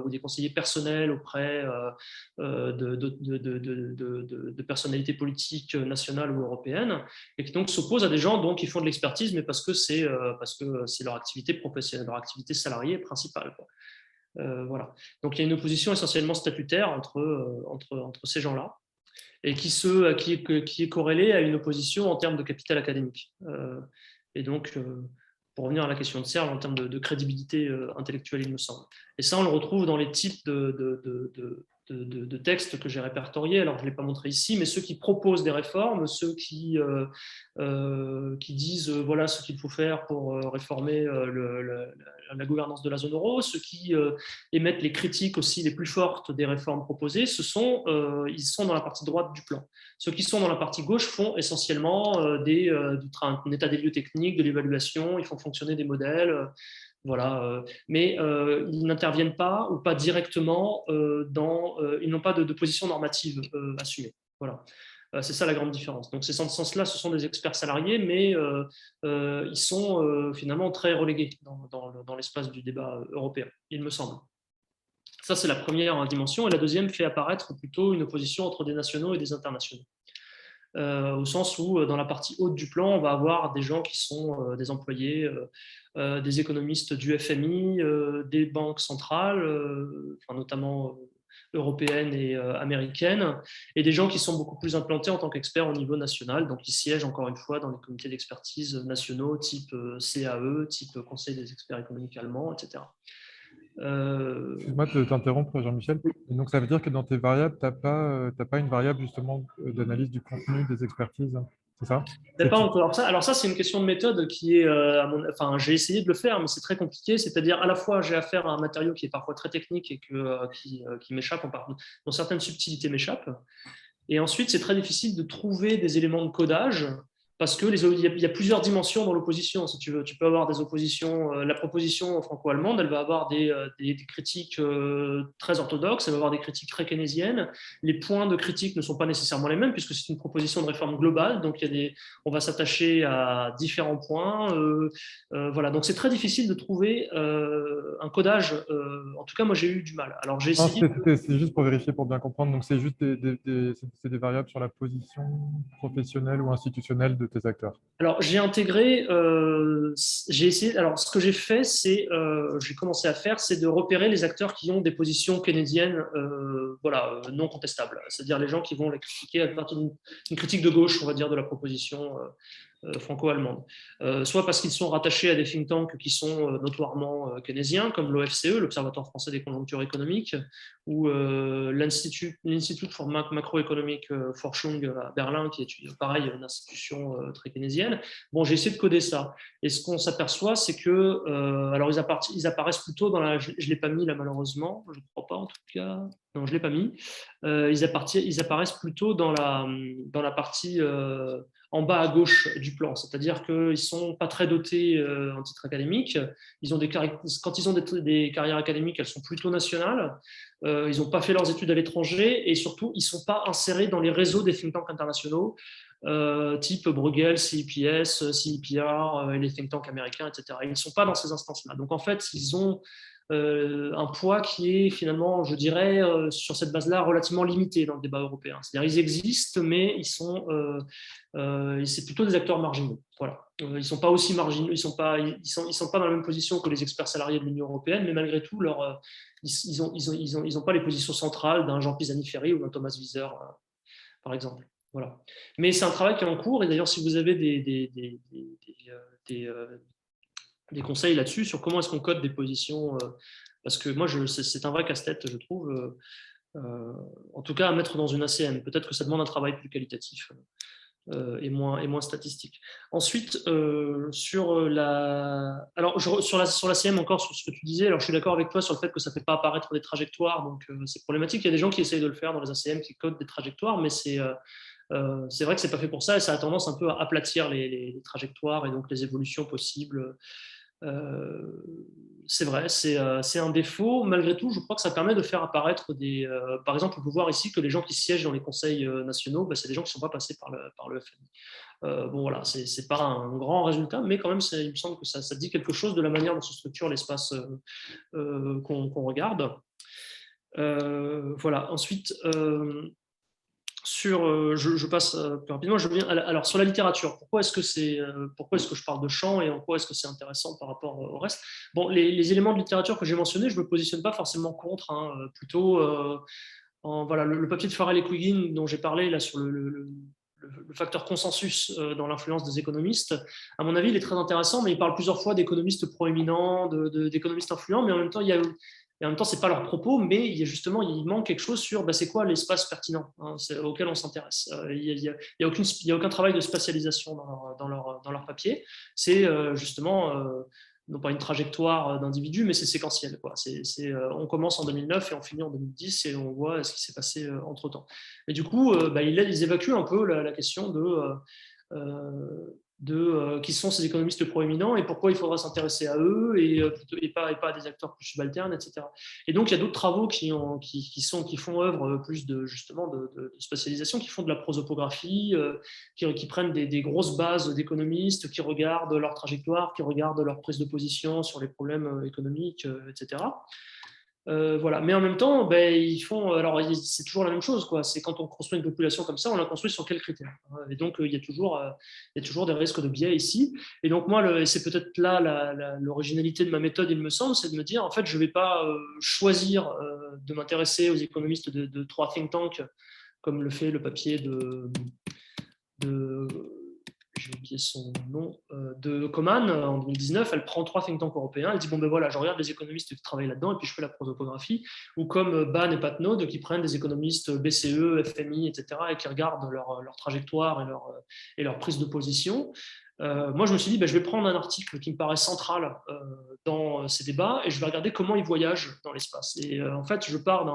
ou des conseillers personnels auprès de personnalités politiques nationales ou européennes, et qui donc s'opposent à des gens donc, qui font de l'expertise, mais parce que c'est leur activité professionnelle, leur activité salariée principale, quoi. Voilà. Donc il y a une opposition essentiellement statutaire entre ces gens-là, et qui est corrélée à une opposition en termes de capital académique. Et donc, pour revenir à la question de Serge, en termes de crédibilité intellectuelle, il me semble. Et ça, on le retrouve dans les types de textes que j'ai répertoriés. Alors, je ne l'ai pas montré ici, mais ceux qui proposent des réformes, ceux qui disent voilà ce qu'il faut faire pour réformer la gouvernance de la zone euro, ceux qui émettent les critiques aussi les plus fortes des réformes proposées, ils sont dans la partie droite du plan. Ceux qui sont dans la partie gauche font essentiellement un état des lieux techniques, de l'évaluation, ils font fonctionner des modèles. Voilà, mais ils n'interviennent pas ou pas directement ils n'ont pas de position normative assumée. Voilà. C'est ça la grande différence. Donc, dans ce sens-là, ce sont des experts salariés, mais ils sont finalement très relégués dans l'espace du débat européen, il me semble. Ça, c'est la première dimension. Et la deuxième fait apparaître plutôt une opposition entre des nationaux et des internationaux. Au sens où, dans la partie haute du plan, on va avoir des gens qui sont des employés, des économistes du FMI, des banques centrales, notamment européennes et américaines, et des gens qui sont beaucoup plus implantés en tant qu'experts au niveau national, donc qui siègent encore une fois dans les comités d'expertise nationaux, type CAE, type Conseil des experts économiques allemands, etc. Excuse-moi de t'interrompre, Jean-Michel. Et donc, ça veut dire que dans tes variables, tu n'as pas une variable justement d'analyse du contenu des expertises, c'est ça? Pas encore ça. Alors ça, c'est une question de méthode qui est, j'ai essayé de le faire, mais c'est très compliqué. C'est-à-dire, à la fois, j'ai affaire à un matériau qui est parfois très technique et qui m'échappe, dont certaines subtilités m'échappent. Et ensuite, c'est très difficile de trouver des éléments de codage parce que il y a plusieurs dimensions dans l'opposition, si tu veux. Tu peux avoir des oppositions. La proposition franco-allemande, elle va avoir des critiques très orthodoxes, elle va avoir des critiques très keynésiennes. Les points de critique ne sont pas nécessairement les mêmes puisque c'est une proposition de réforme globale, donc on va s'attacher à différents points. Voilà, donc c'est très difficile de trouver un codage. En tout cas, moi, j'ai eu du mal. Alors, j'ai essayé. C'est juste pour vérifier, pour bien comprendre. Donc, c'est juste des variables sur la position professionnelle ou institutionnelle de tes acteurs. Alors, j'ai intégré, j'ai essayé. Alors, ce que j'ai fait, j'ai commencé à faire, c'est de repérer les acteurs qui ont des positions keynésiennes, non contestables. C'est-à-dire les gens qui vont les critiquer à partir d'une critique de gauche, on va dire, de la proposition franco-allemande. Soit parce qu'ils sont rattachés à des think tanks qui sont notoirement keynésiens, comme l'OFCE, l'Observatoire français des conjonctures économiques, ou l'Institut for Macroeconomic Forschung à Berlin, qui est pareil, une institution très keynésienne. Bon, j'ai essayé de coder ça. Et ce qu'on s'aperçoit, c'est que, alors ils apparaissent plutôt dans la. Je ne l'ai pas mis là, malheureusement, je ne crois pas en tout cas. Non, je ne l'ai pas mis. Ils apparaissent plutôt dans la partie en bas à gauche du plan, c'est-à-dire qu'ils ne sont pas très dotés en titre académique. Quand ils ont des carrières académiques, elles sont plutôt nationales. Ils n'ont pas fait leurs études à l'étranger et surtout, ils ne sont pas insérés dans les réseaux des think tanks internationaux, type Bruegel, CIPS, CIPR, et les think tanks américains, etc. Ils ne sont pas dans ces instances-là. Donc, en fait, ils ont un poids qui est finalement, je dirais, sur cette base-là, relativement limité dans le débat européen. C'est-à-dire ils existent, mais c'est plutôt des acteurs marginaux. Voilà. Ils ne sont pas aussi marginaux, ils sont pas dans la même position que les experts salariés de l'Union européenne, mais malgré tout, ils n'ont pas les positions centrales d'un Jean Pisani-Ferry ou d'un Thomas Wieser, par exemple. Voilà. Mais c'est un travail qui est en cours, et d'ailleurs, si vous avez des conseils là-dessus sur comment est-ce qu'on code des positions, parce que moi, c'est un vrai casse-tête, je trouve, en tout cas à mettre dans une ACM. Peut-être que ça demande un travail plus qualitatif et moins statistique. Ensuite, sur l'ACM, encore sur ce que tu disais, alors je suis d'accord avec toi sur le fait que ça ne fait pas apparaître des trajectoires, donc c'est problématique. Il y a des gens qui essayent de le faire dans les ACM, qui codent des trajectoires, mais c'est vrai que ce n'est pas fait pour ça et ça a tendance un peu à aplatir les trajectoires et donc les évolutions possibles. C'est vrai, c'est un défaut. Malgré tout, je crois que ça permet de faire apparaître par exemple, on peut voir ici que les gens qui siègent dans les conseils nationaux, c'est des gens qui ne sont pas passés par le FMI. Bon, voilà, c'est pas un grand résultat, mais quand même, il me semble que ça dit quelque chose de la manière dont se structure l'espace qu'on regarde. Voilà, ensuite. Je passe plus rapidement. Alors sur la littérature, pourquoi est-ce que je parle de champ et en quoi est-ce que c'est intéressant par rapport au reste? Bon, les éléments de littérature que j'ai mentionnés, je me positionne pas forcément contre, plutôt voilà le papier de Farrell et Quiggin dont j'ai parlé là sur le facteur consensus dans l'influence des économistes, à mon avis, il est très intéressant, mais il parle plusieurs fois d'économistes proéminents, d'économistes influents, mais en même temps, c'est pas leur propos, mais il manque quelque chose sur c'est quoi l'espace pertinent auquel on s'intéresse. Il n'y a aucun travail de spatialisation dans leur papier. C'est justement non pas une trajectoire d'individu, mais c'est séquentiel, quoi. On commence en 2009 et on finit en 2010 et on voit ce qui s'est passé entre-temps. Et du coup, ils évacuent un peu la question de qui sont ces économistes proéminents et pourquoi il faudra s'intéresser à eux et pas à des acteurs plus subalternes, etc. Et donc, il y a d'autres travaux qui font œuvre plus justement de spatialisation, qui font de la prosopographie, qui prennent des grosses bases d'économistes, qui regardent leur trajectoire, qui regardent leur prise de position sur les problèmes économiques, etc. Voilà. Mais en même temps, alors c'est toujours la même chose, quoi. C'est quand on construit une population comme ça, on la construit sur quels critères. Et donc il y a toujours des risques de biais ici. Et donc moi, c'est peut-être là l'originalité de ma méthode, il me semble, c'est de me dire en fait, je ne vais pas choisir de m'intéresser aux économistes de 3 think tanks, comme le fait le papier j'ai oublié son nom, de Coman en 2019. Elle prend 3 think tanks européens, elle dit bon ben voilà, je regarde les économistes qui travaillent là-dedans et puis je fais la prosopographie, ou comme Ban et Patnaud qui prennent des économistes BCE, FMI, etc. et qui regardent leur trajectoire et leur prise de position. Moi, je me suis dit, je vais prendre un article qui me paraît central dans ces débats et je vais regarder comment ils voyagent dans l'espace. Et en fait, je pars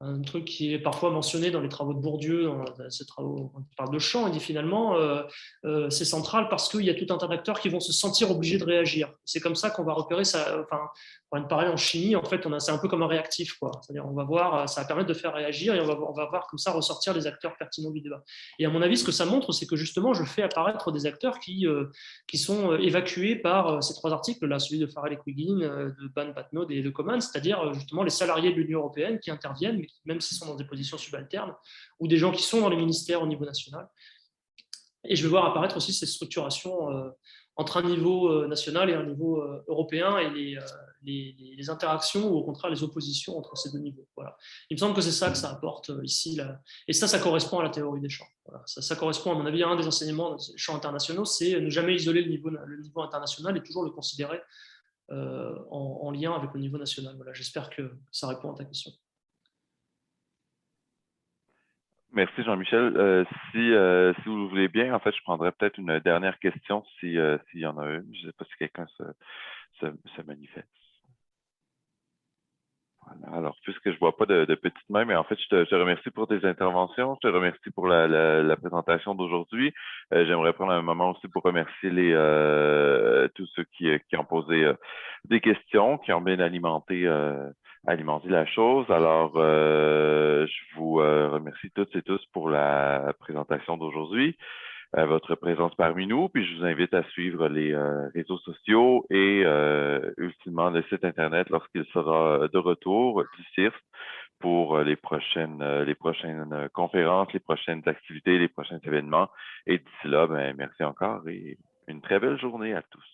un truc qui est parfois mentionné dans les travaux de Bourdieu, dans ces travaux, on parle de champ, il dit finalement c'est central parce qu'il y a tout un tas d'acteurs qui vont se sentir obligés de réagir. C'est comme ça qu'on va repérer ça. Pour une pareille en chimie, en fait, c'est un peu comme un réactif, quoi. C'est-à-dire, on va voir, ça va permettre de faire réagir et on va voir comme ça ressortir les acteurs pertinents du débat. Et à mon avis, ce que ça montre, c'est que justement, je fais apparaître des acteurs qui sont évacués par ces 3 articles, là, celui de Farrell et Quiggin, de Ban, Patnaud et de Coman, c'est-à-dire justement les salariés de l'Union européenne qui interviennent, mais même s'ils sont dans des positions subalternes, ou des gens qui sont dans les ministères au niveau national. Et je vais voir apparaître aussi ces structurations entre un niveau national et un niveau européen et les interactions ou au contraire les oppositions entre ces 2 niveaux. Voilà. Il me semble que c'est ça que ça apporte ici. Là. Et ça correspond à la théorie des champs. Voilà. Ça correspond, à mon avis, à un des enseignements des champs internationaux, c'est ne jamais isoler le niveau international et toujours le considérer en lien avec le niveau national. Voilà. J'espère que ça répond à ta question. Merci Jean-Michel. Si vous le voulez bien, en fait, je prendrais peut-être une dernière question s'il y en a une. Je ne sais pas si quelqu'un se manifeste. Voilà. Alors, puisque je ne vois pas de petites mains, mais en fait, je te remercie pour tes interventions. Je te remercie pour la présentation d'aujourd'hui. J'aimerais prendre un moment aussi pour remercier tous ceux qui ont posé des questions, qui ont bien alimenté la chose. Alors, je vous remercie toutes et tous pour la présentation d'aujourd'hui, votre présence parmi nous, puis je vous invite à suivre les réseaux sociaux et ultimement le site Internet lorsqu'il sera de retour du CIRST pour les prochaines conférences, les prochaines activités, les prochains événements. Et d'ici là, merci encore et une très belle journée à tous.